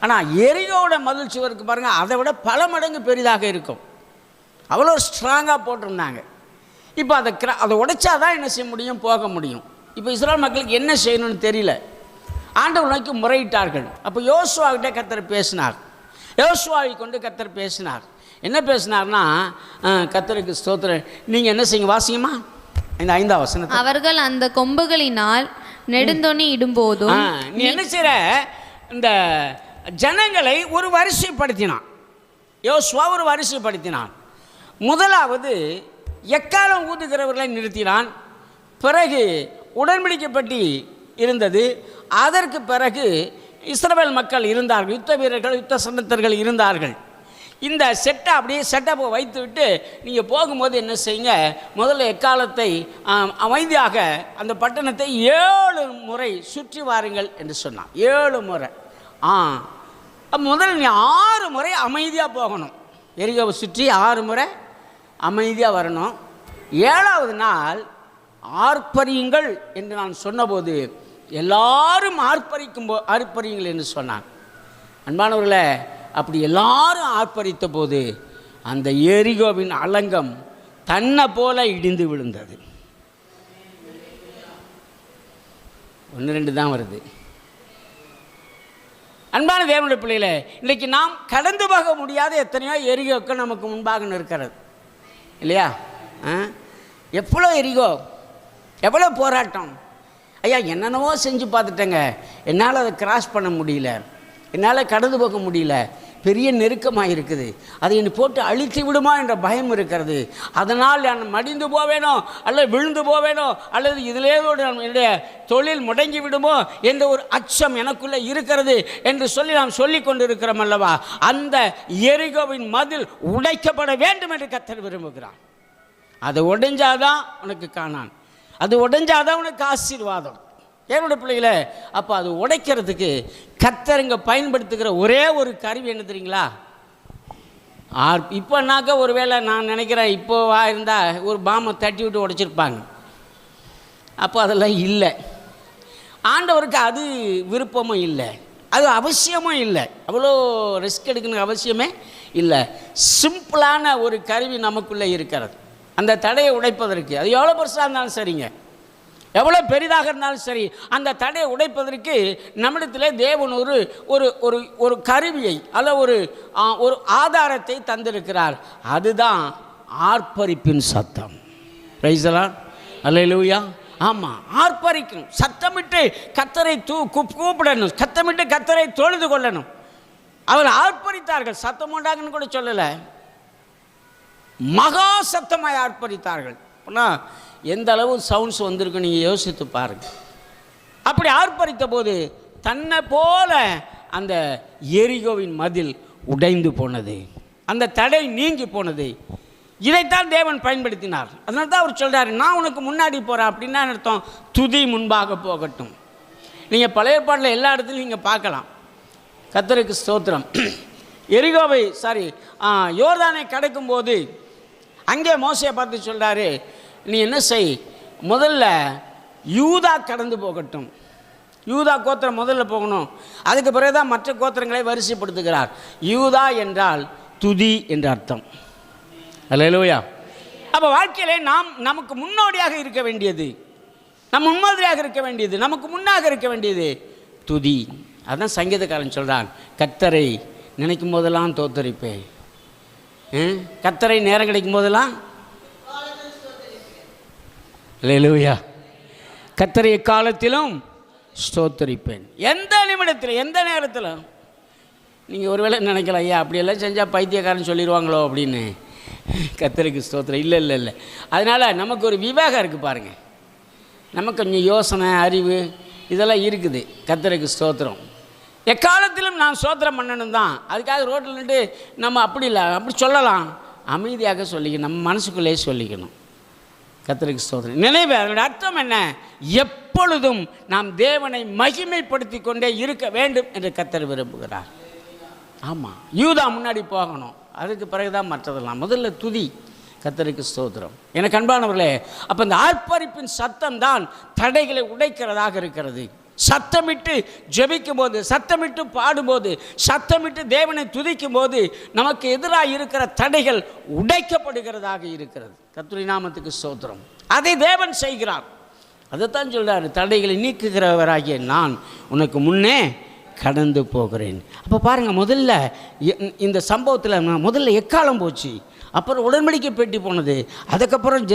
ஆனால் எரிகோவோட மதில் சுவருக்கு பாருங்கள், அதை விட பல மடங்கு பெரிதாக இருக்கும். அவ்வளோ ஸ்ட்ராங்காக போட்டிருந்தாங்க. இப்போ அதை உடைச்சாதான் என்ன செய்ய முடியும், போக முடியும். இப்போ இஸ்ரவேல் மக்களுக்கு என்ன செய்யணும்னு தெரியல. ஆண்டவர் நோக்கி முறையிட்டார்கள். அப்போ யோசுவாகிட்ட கர்த்தர் பேசினார். யோசுவாவை கொண்டு கர்த்தர் பேசினார். என்ன பேசினார்னா, கர்த்தருக்கு ஸ்தோத்திரம், நீங்கள் என்ன செய்யுங்க, வாசிங்கம்மா இந்த 5ஆம் வசனத்தை. அவர்கள் அந்த கொம்புகளினால் நெடுந்தொனி இடும்போதும் நீ என்ன செய்கிற, இந்த ஜனங்களை ஒரு வரிசைப்படுத்தினான். யோசுவா ஒரு வரிசைப்படுத்தினான். முதலாவது எக்காலம் ஊதுகிறவர்களை நிறுத்தினான். பிறகு உடன்படிக்கைப்பட்டி இருந்தது. அதற்கு பிறகு இஸ்ரவேல் மக்கள் இருந்தார்கள், யுத்த வீரர்கள், யுத்த சன்னத்தர்கள் இருந்தார்கள். இந்த அப்படியே செட்டப்பை வைத்து விட்டு நீங்கள் போகும்போது என்ன செய்யுங்க, முதல்ல எக்காலத்தை அமைதியாக அந்த பட்டணத்தை 7 முறை சுற்றி வாருங்கள் என்று சொன்னான். 7 முறை. முதல்ல நீ 6 முறை அமைதியாக போகணும். எரிகோவை சுற்றி 6 முறை அமைதியாக வரணும். 7ஆவது நாள் ஆர்ப்பரியுங்கள் என்று நான் சொன்னபோது எல்லாரும் ஆர்ப்பரியுங்கள் என்று சொன்னான். அன்பானவர்களே, அப்படி எல்லாரும் ஆர்ப்பரித்த போது அந்த எரிகோவின் அலங்கம் தன்னை போல இடிந்து விழுந்தது. 1-2 தான் வருது. அன்பான தேவனுடைய பிள்ளைகளே, இன்றைக்கு நாம் கடந்து போக முடியாத எத்தனையோ எரிகோக்கள் நமக்கு முன்பாக நிற்கிறது இல்லையா? எவ்வளோ எரிகோ, எவ்வளோ போராட்டம். ஐயா, என்னென்னவோ செஞ்சு பார்த்துட்டேங்க, என்னால் அதை கிராஸ் பண்ண முடியல, என்னால் கடந்து போக முடியல, பெரிய நெருக்கமாக இருக்குது, அதை என்னை போட்டு அழித்து விடுமா என்ற பயம் இருக்கிறது, அதனால் நான் மடிந்து போவேனோ அல்லது விழுந்து போவேனோ அல்லது இதிலேயோடு என்னுடைய தொழில் முடங்கி விடுமோ என்ற ஒரு அச்சம் எனக்குள்ளே இருக்கிறது என்று சொல்லி நாம் சொல்லி கொண்டு இருக்கிறோம் அல்லவா? அந்த எரிகோவின் மதில் உடைக்கப்பட வேண்டும் என்று கர்த்தர் விரும்புகிறான். அது உடைஞ்சாதான் உனக்கு காணான், அது உடைஞ்சாதான் உனக்கு ஆசீர்வாதம். என்னோட பிள்ளைகளே, அப்போ அது உடைக்கிறதுக்கு கர்த்தருங்க பயன்படுத்துகிற ஒரே ஒரு கருவி என்ன தெரியுங்களா? இப்போனாக்க ஒரு வேளை நான் நினைக்கிறேன், இப்போவா இருந்தால் ஒரு பாம்பை தட்டி விட்டு உடைச்சிருப்பாங்க. அப்போ அதெல்லாம் இல்லை. ஆண்டவருக்கு அது விருப்பமும் இல்லை, அது அவசியமும் இல்லை, அவ்வளோ ரிஸ்க் எடுக்கணும் அவசியமே இல்லை. சிம்பிளான ஒரு கருவி நமக்குள்ளே இருக்கிறது. அந்த தடையை உடைப்பதற்கு, அது எவ்வளோ பெருசாக இருந்தாலும் சரிங்க, எவ்வளோ பெரிதாக இருந்தாலும் சரி, அந்த தடையை உடைப்பதற்கு நம்மிடத்தில் தேவன் ஒரு ஒரு ஒரு ஒரு கருவியை அல்ல ஒரு ஆதாரத்தை தந்திருக்கிறார். அதுதான் ஆர்ப்பரிப்பின் சத்தம். பிரைஸ் தி லார்ட், அல்லேலூயா. ஆமாம், ஆர்ப்பரிக்கணும், சத்தமிட்டு கர்த்தரை கூப்பிடணும், சத்தமிட்டு கர்த்தரை தொழுது கொள்ளணும். அவர் ஆர்ப்பரித்தார்கள், சத்தம் உண்டாங்கன்னு கூட சொல்லலை, மகா சத்தமாய் ஆர்ப்பரித்தார்கள். ஆனால் எந்த அளவு சவுண்ட்ஸ் வந்திருக்கு நீங்கள் யோசித்து பாருங்கள். அப்படி ஆர்ப்பரித்த போது தன்னை போல அந்த எரிகோவின் மதில் உடைந்து போனது, அந்த தடை நீங்கி போனது. இதைத்தான் தேவன் பயன்படுத்தினார். அதனால தான் அவர் சொல்கிறார், நான் உனக்கு முன்னாடி போகிறேன். அப்படின்னா அர்த்தம், துதி முன்பாக போகட்டும். நீங்கள் பழைய ஏற்பாட்டில் எல்லா இடத்துலையும் நீங்கள் பார்க்கலாம். கர்த்தருக்கு ஸ்தோத்திரம். எரிகோவை யோர்தானை கடக்கும்போது அங்கே மோசையை பார்த்து சொல்கிறாரு, நீ என்ன செய், முதல்ல யூதா கடந்து போகட்டும், யூதா கோத்திரம் முதல்ல போகணும், அதுக்கு பிறகுதான் மற்ற கோத்திரங்களை வரிசைப்படுத்துகிறார். யூதா என்றால் துதி என்ற அர்த்தம். அல்லேலூயா. அப்போ வாழ்க்கையிலே நமக்கு முன்னோடியாக இருக்க வேண்டியது, நம் முன்மாதிரியாக இருக்க வேண்டியது, நமக்கு முன்னாக இருக்க வேண்டியது துதி. அதுதான் சங்கீதக்காரன் சொல்கிறான், கர்த்தரை நினைக்கும் போதெல்லாம் தோத்தரிப்பேன், கர்த்தரை நேரம் கிடைக்கும் போதெல்லாம். அல்லேலூயா. கர்த்தரை காலத்திலும் ஸ்தோத்தரிப்பேன். எந்த நிமிடத்தில், எந்த நேரத்தில். நீங்கள் ஒருவேளை நினைக்கலாம், ஐயா அப்படியெல்லாம் செஞ்சால் பைத்தியக்காரன் சொல்லிடுவாங்களோ அப்படின்னு. கர்த்தருக்கு ஸ்தோத்திரம். இல்லை இல்லை இல்லை. அதனால் நமக்கு ஒரு விவேகம் இருக்குது பாருங்கள், நமக்கு கொஞ்சம் யோசனை, அறிவு இதெல்லாம் இருக்குது. கர்த்தருக்கு ஸ்தோத்திரம். எக்காலத்திலும் நான் ஸ்தோத்திரம் பண்ணணும் தான். அதுக்காக ரோட்டில் நின்று நம்ம அப்படி இல்லை, அப்படி சொல்லலாம், அமைதியாக சொல்லிக்கணும், நம்ம மனசுக்குள்ளேயே சொல்லிக்கணும். கர்த்தருக்கு ஸ்தோத்திரம். நினைவு, அதனுடைய அர்த்தம் என்ன? எப்பொழுதும் நாம் தேவனை மகிமைப்படுத்தி கொண்டே இருக்க வேண்டும் என்று கர்த்தர் விரும்புகிறார். ஆமாம், யூதா முன்னாடி போகணும், அதுக்கு பிறகுதான் மற்றதெல்லாம். முதல்ல துதி. கர்த்தருக்கு ஸ்தோத்திரம். எனக்கு அன்பானவர்களே, அப்போ இந்த ஆர்ப்பரிப்பின் சத்தம் தான் தடைகளை உடைக்கிறதாக இருக்கிறது. சத்தமிட்டு ஜெபிக்கும் போது, சத்தமிட்டு பாடும்போது, சத்தமிட்டு தேவனை துதிக்கும் போது நமக்கு எதிராக இருக்கிற தடைகள் உடைக்கப்படுகிறதாக இருக்கிறது. கர்த்தருடைய நாமத்துக்கு ஸ்தோத்திரம். அதை தேவன் செய்கிறார். அதைத்தான் சொல்றாரு, தடைகளை நீக்குகிறவராகிய நான் உனக்கு முன்னே கடந்து போகிறேன். அப்போ பாருங்கள், முதல்ல இந்த சம்பவத்தில் முதல்ல எக்காலம் போச்சு, அப்புறம் உடன்படிக்கை பெட்டி போனது, அதுக்கப்புறம்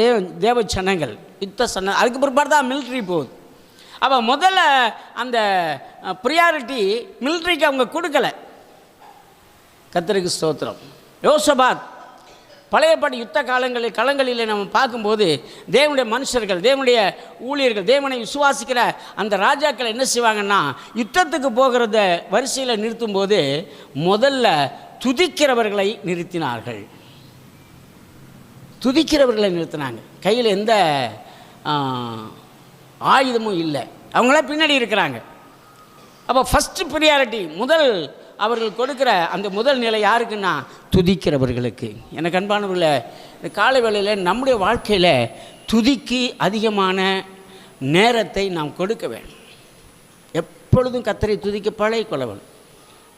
தேவ சனங்கள் யுத்த சனம், அதுக்கு பிற்பாடு தான் மிலிட்ரி போகுது. அப்போ முதல்ல அந்த ப்ரியாரிட்டி மிலிட்ரிக்கு அவங்க கொடுக்கலை. கர்த்தருக்கு ஸ்தோத்திரம். யோசபாத் பழையபடி யுத்த களங்களில் நம்ம பார்க்கும்போது தேவனுடைய மனுஷர்கள், தேவனுடைய ஊழியர்கள், தேவனை விசுவாசிக்கிற அந்த ராஜாக்கள் என்ன செய்வாங்கன்னா, யுத்தத்துக்கு போகிறத வரிசையில் நிறுத்தும்போது முதல்ல துதிக்கிறவர்களை நிறுத்தினார்கள். துதிக்கிறவர்களை நிறுத்தினாங்க. கையில் எந்த ஆயுதமும் இல்லை, அவங்களாம் பின்னாடி இருக்கிறாங்க. அப்போ ஃபஸ்ட்டு ப்ரியாரிட்டி முதல் அவர்கள் கொடுக்குற அந்த முதல் நிலை யாருக்குன்னா துதிக்கிறவர்களுக்கு. எனக்கு அன்பானவர்களே, இந்த காலை வேளையில் நம்முடைய வாழ்க்கையில் துதிக்கு அதிகமான நேரத்தை நாம் கொடுக்க வேண்டும். எப்பொழுதும் கர்த்தரை துதிக்க பழகிக்கொள்ளவன்.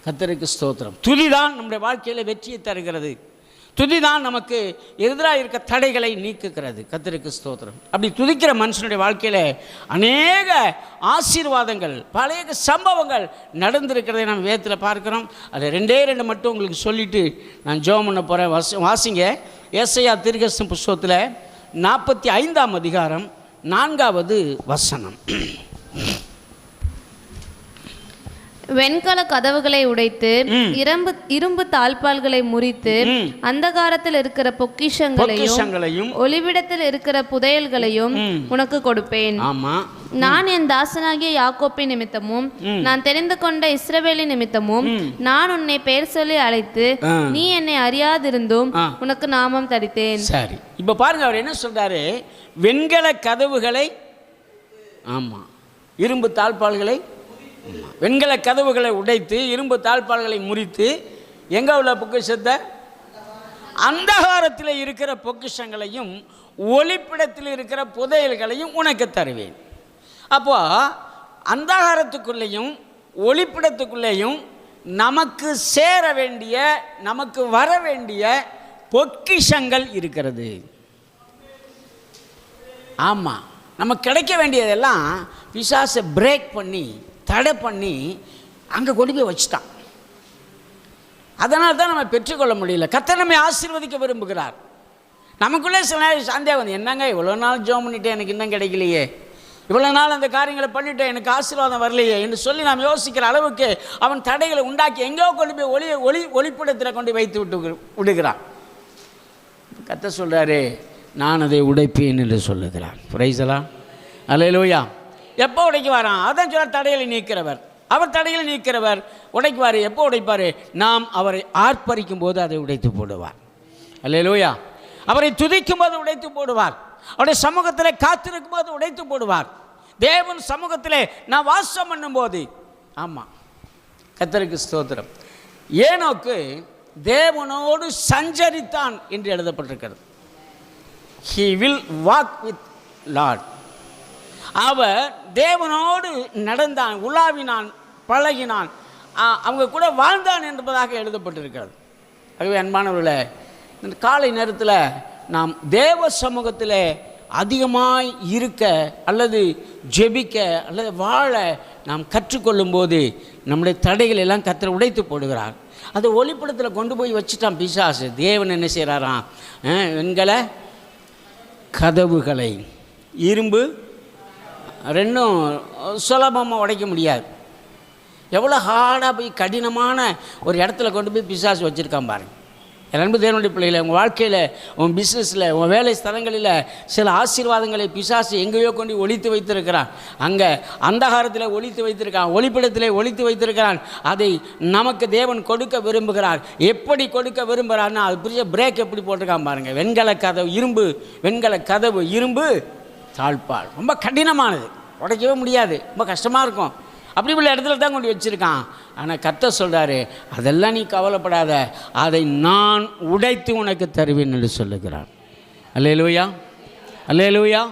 கர்த்தருக்கு ஸ்தோத்திரம். துதிதான் நம்முடைய வாழ்க்கையில் வெற்றியை தருகிறது. துதிதான் நமக்கு எதிராக இருக்க தடைகளை நீக்குகிறது. கர்த்தருக்கு ஸ்தோத்திரம். அப்படி துதிக்கிற மனுஷனுடைய வாழ்க்கையில் அநேக ஆசீர்வாதங்கள், பழைய சம்பவங்கள் நடந்திருக்கிறதை நம்ம வேதத்தில் பார்க்குறோம். அது 2 மட்டும் உங்களுக்கு சொல்லிவிட்டு நான் ஜெபம் பண்ண போகிறேன். வாசிங்க. ஏசாயா தீர்க்கதரிசன புத்தகத்தில் 45ஆம் அதிகாரம் 4வது வசனம். வெண்கல கதவுகளை உடைத்து இரும்பு தாழ்பால்களை முறித்து அந்தகாரத்தில் இருக்கிற பொக்கிஷங்களையும் ஒளிவிடத்தில் இருக்கிற புதையல்களையும் உனக்கு கொடுப்பேன். நான் என் தாசனாகிய யாக்கோப்பின் நிமித்தமும் நான் தெரிந்து கொண்ட இஸ்ரவேலின் நிமித்தமும் நான் உன்னை பெயர் சொல்லி அழைத்து நீ என்னை அறியாதிருந்தும் உனக்கு நாமம் தரித்தேன். சரி, இப்ப பாருங்க, அவர் என்ன சொல்றாரு? வெண்கல கதவுகளை, இரும்பு தாழ்பால்களை, வெண்கல கதவுகளை உடைத்து இரும்பு தாழ்பால்களை முறித்து எங்கே உள்ள பொக்கிஷத்தை, அந்தகாரத்தில் இருக்கிற பொக்கிஷங்களையும் ஒளிப்பிடத்தில் இருக்கிற புதையல்களையும் உனக்கு தருவேன். அப்போ அந்தகாரத்துக்குள்ளேயும் ஒளிப்பிடத்துக்குள்ளேயும் நமக்கு சேர வேண்டிய, நமக்கு வர வேண்டிய பொக்கிஷங்கள் இருக்கிறது. ஆமாம், நமக்கு கிடைக்க வேண்டியதெல்லாம் பிசாசை பிரேக் பண்ணி, தடை பண்ணி அங்கே கொண்டு போய் வச்சுட்டான். அதனால தான் நம்ம பெற்றுக்கொள்ள முடியல. கர்த்தர் நம்மை ஆசீர்வதிக்க விரும்புகிறார். நமக்குள்ளே சில நேரம் சந்தேகம் வந்து, என்னங்க இவ்வளோ நாள் ஜெபம் பண்ணிட்டேன், எனக்கு இன்னும் கிடைக்கலையே, இவ்வளோ நாள் அந்த காரியங்களை பண்ணிட்டேன், எனக்கு ஆசீர்வாதம் வரலையே என்று சொல்லி நாம் யோசிக்கிற அளவுக்கு அவன் தடைகளை உண்டாக்கி எங்கேயோ கொண்டு போய் ஒளிப்படத்தில் கொண்டு வைத்து விடுகிறான். கர்த்தர் சொல்கிறாரு, நான் அதை உடைப்பேன் என்று சொல்லுகிறான். பிரைஸலாம், அல்லேலூயா. எப்போ உடைக்கு வரான்? அதான் சொல்ல, தடைகளை நீக்கிறவர். அவர் தடைகளை நீக்கிறவர். உடைக்குவார். எப்போ உடைப்பார்? நாம் அவரை ஆர்ப்பரிக்கும் போது அதை உடைத்து போடுவார். அல்லேலூயா. அவரை துதிக்கும் போது உடைத்து போடுவார். அவருடைய சமூகத்தில் காத்திருக்கும் போது உடைத்து போடுவார். தேவன் சமூகத்தில் நான் வாசம் பண்ணும்போது. ஆமாம், கர்த்தருக்கு ஸ்தோத்திரம். ஏனோக்கு தேவனோடு சஞ்சரித்தான் என்று எழுதப்பட்டிருக்கிறது. He will walk with Lord. அவர் தேவனோடு நடந்தான், உலாவினான், பழகினான், அவங்க கூட வாழ்ந்தான் என்பதாக எழுதப்பட்டிருக்கிறது. ஆகவே அன்பானவர்களே, இந்த காலை நேரத்தில் நாம் தேவ சமூகத்தில் அதிகமாய் இருக்க அல்லது ஜெபிக்க அல்லது வாழ நாம் கற்றுக்கொள்ளும் போது நம்முடைய தடைகள் எல்லாம் கர்த்தர் உடைத்து போடுகிறார். அதை ஒளிப்படத்தில் கொண்டு போய் வச்சுட்டான் பிசாசு. தேவன் என்ன செய்கிறாராம்? வெண்கல கதவுகளை, இரும்பு ரெண்டும் சுலபமாக உடைக்க முடியாது. எவ்வளோ ஹார்டாக போய் கடினமான ஒரு இடத்துல கொண்டு போய் பிசாசு வச்சுருக்கான் பாருங்கள். அன்பு தேவனுடைய பிள்ளைகளை, உங்கள் வாழ்க்கையில், உங்கள் பிஸ்னஸில், உங்கள் வேலை ஸ்தலங்களில் சில ஆசீர்வாதங்களை பிசாசு எங்கேயோ கொண்டு ஒளித்து வைத்திருக்கிறான். அங்கே அந்தகாரத்தில் ஒளித்து வைத்திருக்கான், ஒளிப்பிடத்தில் ஒளித்து வைத்திருக்கிறான். அதை நமக்கு தேவன் கொடுக்க விரும்புகிறார். எப்படி கொடுக்க விரும்புகிறார்னா, அது புரிய பிரேக் எப்படி போட்டிருக்கான் பாருங்கள். வெண்கல கதவு, இரும்பு, வெண்கல கதவு, இரும்பு தாழ்பால். ரொம்ப கடினமானது, உடைக்கவே முடியாது, ரொம்ப கஷ்டமாக இருக்கும். அப்படி உள்ள இடத்துல தான் கொண்டு வச்சுருக்கான். ஆனால் கர்த்தர் சொல்கிறாரு, அதெல்லாம் நீ கவலைப்படாத, அதை நான் உடைத்து உனக்கு தருவேன் என்று சொல்லுகிறார். அல்லேலூயா, அல்லேலூயா.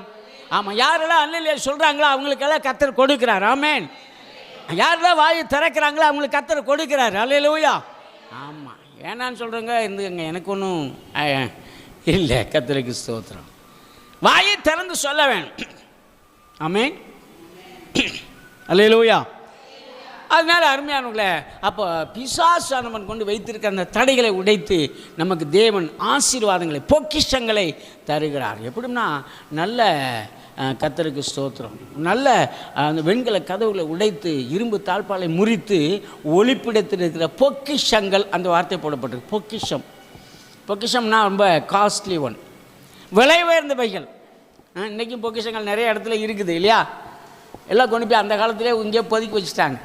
ஆமாம், யாரெல்லாம் அல்லேலூயா சொல்கிறாங்களோ அவங்களுக்கெல்லாம் கர்த்தர் கொடுக்குறார். ஆமென். யாரெல்லாம் வாயை திறக்கிறாங்களோ அவங்களுக்கு கர்த்தர் கொடுக்குறார். அல்லேலூயா. ஆமாம், ஏன்னான்னு சொல்கிறேங்க இருந்துங்க, எனக்கு ஒன்றும் இல்லை. கர்த்தருக்கு ஸ்தோத்திரம். வாயை திறந்து சொல்ல வேணும். ஆமென். அல்லேலூயா. அதனால் அருமையானவங்களே, அப்போ பிசாசானவன் கொண்டு வைத்திருக்க அந்த தடைகளை உடைத்து நமக்கு தேவன் ஆசீர்வாதங்களை, பொக்கிஷங்களை தருகிறார். எப்படின்னா நல்ல கர்த்தருக்கு ஸ்தோத்திரம், நல்ல அந்த வெண்கல கதவுகளை உடைத்து இரும்பு தாழ்பாலை முறித்து ஒளிப்பிடத்தில் இருக்கிற பொக்கிஷங்கள், அந்த வார்த்தை போடப்பட்டிருக்கு. பொக்கிஷம், பொக்கிஷம்னா ரொம்ப காஸ்ட்லி ஒன், விலை உயர்ந்தவைகள். இன்றைக்கும் பொக்கிஷங்கள் நிறைய இடத்துல இருக்குது இல்லையா? எல்லாம் கொண்டு போய் அந்த காலத்திலே இங்கே பொதுக்கி வச்சுட்டாங்க,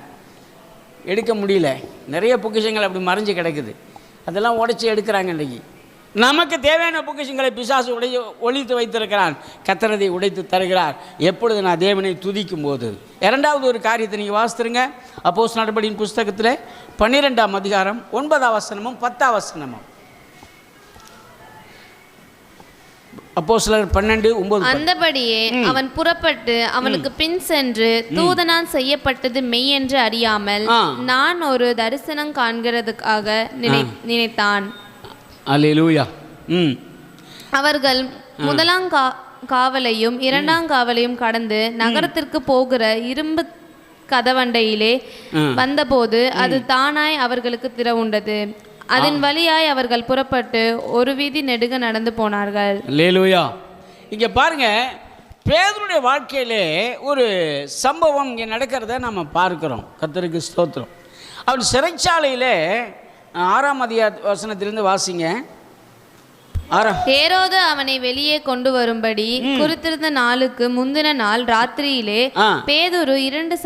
எடுக்க முடியல. நிறைய பொக்கிஷங்கள் அப்படி மறைஞ்சு கிடக்குது, அதெல்லாம் உடைச்சி எடுக்கிறாங்க. இன்றைக்கி நமக்கு தேவையான பொக்கிஷங்களை பிசாசு ஒழித்து வைத்திருக்கிறான். கர்த்தரதை உடைத்து தருகிறார். எப்பொழுது நான் தேவனை துதிக்கும் போது. இரண்டாவது ஒரு காரியத்தை நீங்கள் வாசித்துருங்க. அப்போஸ்தலர் நடபடியின் புஸ்தகத்தில் 12ஆம் அதிகாரம் 9ஆம் வசனமும் 10ஆம் வசனமும். அப்போஸ்தலர் 12:9. அந்தபடியே அவன் புறப்பட்டு அவனுக்கு பின் சென்று தூதனால் செய்யப்பட்டது மெய் என்று அறியாமல் நான் ஒரு தரிசனம் காண்கிறதுக்காக நினைத்தான். அல்லேலூயா. அவர்கள் முதலாம் காவலையும் இரண்டாம் காவலையும் கடந்து நகரத்திற்கு போகிற இரும்பு கதவண்டையிலே வந்தபோது அது தானாய் அவர்களுக்கு திறவுண்டது. அதன் வழியாய் அவர்கள் புறப்பட்டு ஒரு வீதி நெடுக நடந்து போனார்கள். அல்லேலூயா. இங்கே பாருங்க, பேதுருடைய வாழ்க்கையிலே ஒரு சம்பவம் இங்கே நடக்கிறத நம்ம பார்க்கிறோம். கர்த்தருக்கு ஸ்தோத்திரம். அவன் சிறைச்சாலையிலே 6ஆம் வசனத்திலிருந்து வாசிங்க. ஏரோது அவனை வெளியே கொண்டு வரும்படி குறித்திருந்த நாளுக்கு முந்தின நாள் ராத்திரியிலே பேதுரு 2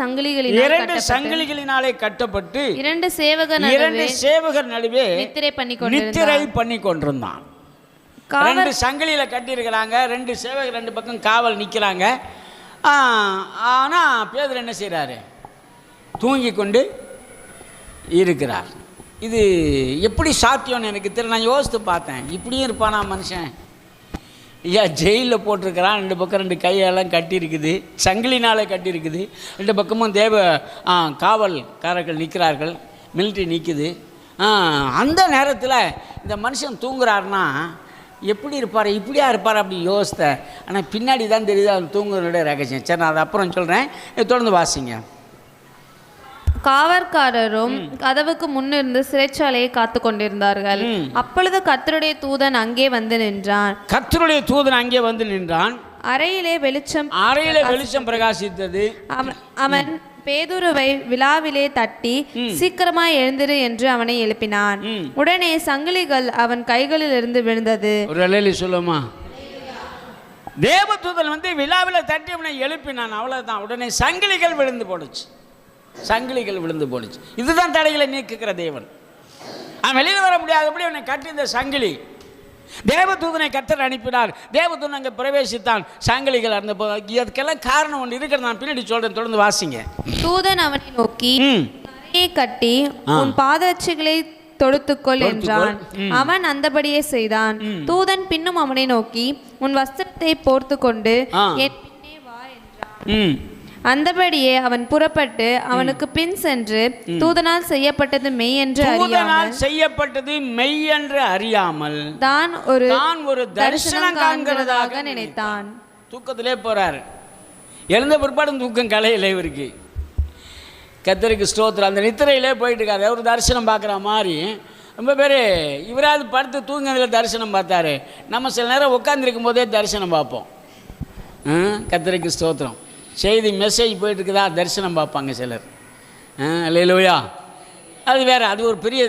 சங்கிலிகளினாலே கட்டப்பட்டு 2 சேவகர் நடுவே நித்திரை பண்ணி கொண்டிருந்தான். 2 சங்கிலியில கட்டி இருக்கிறாங்க, 2 சேவகர் 2 பக்கம் காவல் நிற்கிறாங்க. ஆனா பேதுரு என்ன செய்யறாரு? தூங்கி கொண்டு இருக்கிறார். இது எப்படி சாத்தியம்னு எனக்கு தெரியல. நான் யோசித்து பார்த்தேன், இப்படியும் இருப்பானா மனுஷன்? ஐயா, ஜெயிலில் போட்டிருக்கிறான், 2 பக்கம் 2 கையெல்லாம் கட்டியிருக்குது, சங்கிலினாலே கட்டியிருக்குது, 2 பக்கமும் காவல்காரர்கள் நிற்கிறார்கள், மிலிட்ரி நிற்குது. அந்த நேரத்தில் இந்த மனுஷன் தூங்குறாருன்னா எப்படி இருப்பார்? இப்படியா இருப்பார் அப்படி யோசித்தேன். ஆனால் பின்னாடி தான் தெரியுது அவன் தூங்குறதுடைய ரகசியம். சரி, நான் அதை அப்புறம் சொல்கிறேன், தொடர்ந்து வாசிங்க. காவற்காரரும் கதவுக்கு முன்னிருந்து சிறைச்சாலையை காத்து கொண்டிருந்தார்கள். அப்பொழுது கர்த்தருடைய தூதன் அங்கே வந்து நின்றான். அறையிலே வெளிச்சம் பிரகாசித்தது. அவன் பேதுருவை விழாவிலே தட்டி சீக்கிரமாய் எழுந்திரு என்று அவனை எழுப்பினான். உடனே சங்கிலிகள் அவன் கைகளில் இருந்து விழுந்தது. ஒரு அலையில சொல்லுமா, தேவதூதன் வந்து விழாவில தட்டி அவனை எழுப்பினான். அவ்வளவுதான். உடனே சங்கிலிகள் விழுந்து போடுச்சு. இதுதான் தடைகளை நீக்குகிற தேவன். அவன் வெளியில் வர முடியாதபடி அவனை கட்டி இந்த சங்கிலி. தேவதூதனை கர்த்தர் அனுப்பினார். தேவதூதன் அங்கே பிரவேசித்தான். சங்கிலிகள் அந்த அதுக்கெல்லாம் காரணம் ஒன்று இருக்கிறது, நான் பின்னாடி சொல்றேன், தொடர்ந்து வாசிங்க. தூதன் அவனை நோக்கி கரையை கட்டி உன் பாதரட்சிகளை தொடுத்துக்கொள் என்றான். அவன் அந்தபடியே செய்தான். தூதன் பின்னும் அவனை நோக்கி உன் வஸ்திரத்தை போர்த்து கொண்டு என் பின்னே வா என்றான். அந்தபடியே அவன் புறப்பட்டு அவனுக்கு பின் சென்று தூதனால் செய்யப்பட்டது மெய் என்று அறியாமல் தான் ஒரு தரிசனம் காண்கிறதாக நினைத்தான். தூக்கத்திலே போறாரு. எழுந்த பிற்பாடும் தூக்கம் கலையில இவருக்கு. கர்த்தருக்கு ஸ்தோத்திரம். அந்த நித்திரையிலே போயிட்டு இருக்காரு. ஒரு தரிசனம் பார்க்குற மாதிரி. ரொம்ப பேர் இவராது படுத்து தூங்குறதுல தரிசனம் பார்த்தாரு. நம்ம சில நேரம் உட்காந்துருக்கும் போதே தரிசனம் பார்ப்போம். கர்த்தருக்கு ஸ்தோத்திரம். செய்தி மெசேஜ் போயிட்டுருக்குதா, தரிசனம் பார்ப்பாங்க சிலர். அல்லேலூயா. அது வேறு, அது ஒரு பெரிய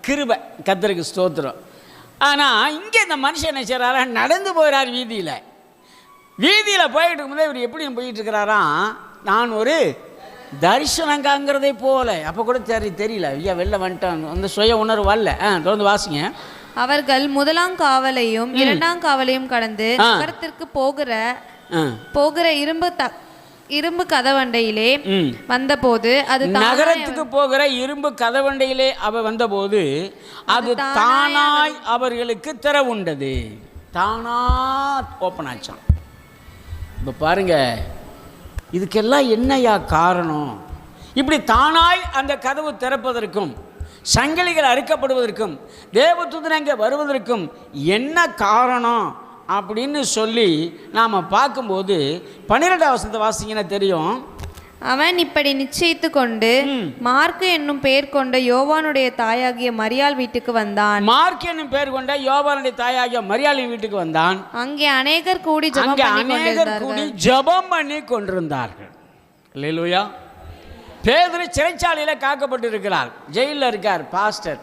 கிருபை. கர்த்தருக்கு ஸ்தோத்திரம். ஆனால் இங்கே இந்த மனுஷன் என்ன செய்கிறாரா, நடந்து போகிறார் வீதியில் போயிட்டு இருக்கும்போதே இவர் எப்படி போயிட்டுருக்கிறாராம், நான் ஒரு தரிசனம் காங்கிறதே போல. அப்போ கூட தெரியல, ஐயா வெளில வந்துட்டான், அந்த சுய உணர்வு வரல. தொடர்ந்து வாசிங்க. அவர்கள் முதலாம் காவலையும் இரண்டாம் காவலையும் கடந்து நகரத்திற்கு போகிற இரும்பு கதவண்டையிலே வந்தபோது அது நகரத்துக்கு போகிற இரும்பு கதவண்டையிலே அவ வந்தபோது அது தானாய் அவர்களுக்கு திறவுண்டது. தானா ஓப்பன் ஆச்சான். இப்போ பாருங்க, இதுக்கெல்லாம் என்னையா காரணம்? இப்படி தானாய் அந்த கதவு திறப்பதற்கும் சங்கிலிகள் அறுக்கப்படுவதற்கும் தேவதூதன் அங்கே வருவதற்கும் என்ன காரணம் அப்படின்னு சொல்லி நாம் பார்க்கும்போது 12ஆம் வசனத்தை வாசிங்கன்னா தெரியும். அவன் இப்படி நிச்சயித்து கொண்டு மார்க்கு என்னும் பெயர் கொண்ட யோவானுடைய தாயாகிய மரியாள் வீட்டுக்கு வந்தான். மார்க் என்னும் பெயர் கொண்ட யோவானுடைய தாயாகிய மரியாளின் வீட்டுக்கு வந்தான். அங்கே அநேகர் கூடி ஜெபம் பண்ணி கொண்டிருந்தார்கள். அல்லேலூயா. பேதுரு சிறைச்சாலையில் காக்கப்பட்டு இருக்கிறார், ஜெயிலில் இருக்கார் பாஸ்டர்.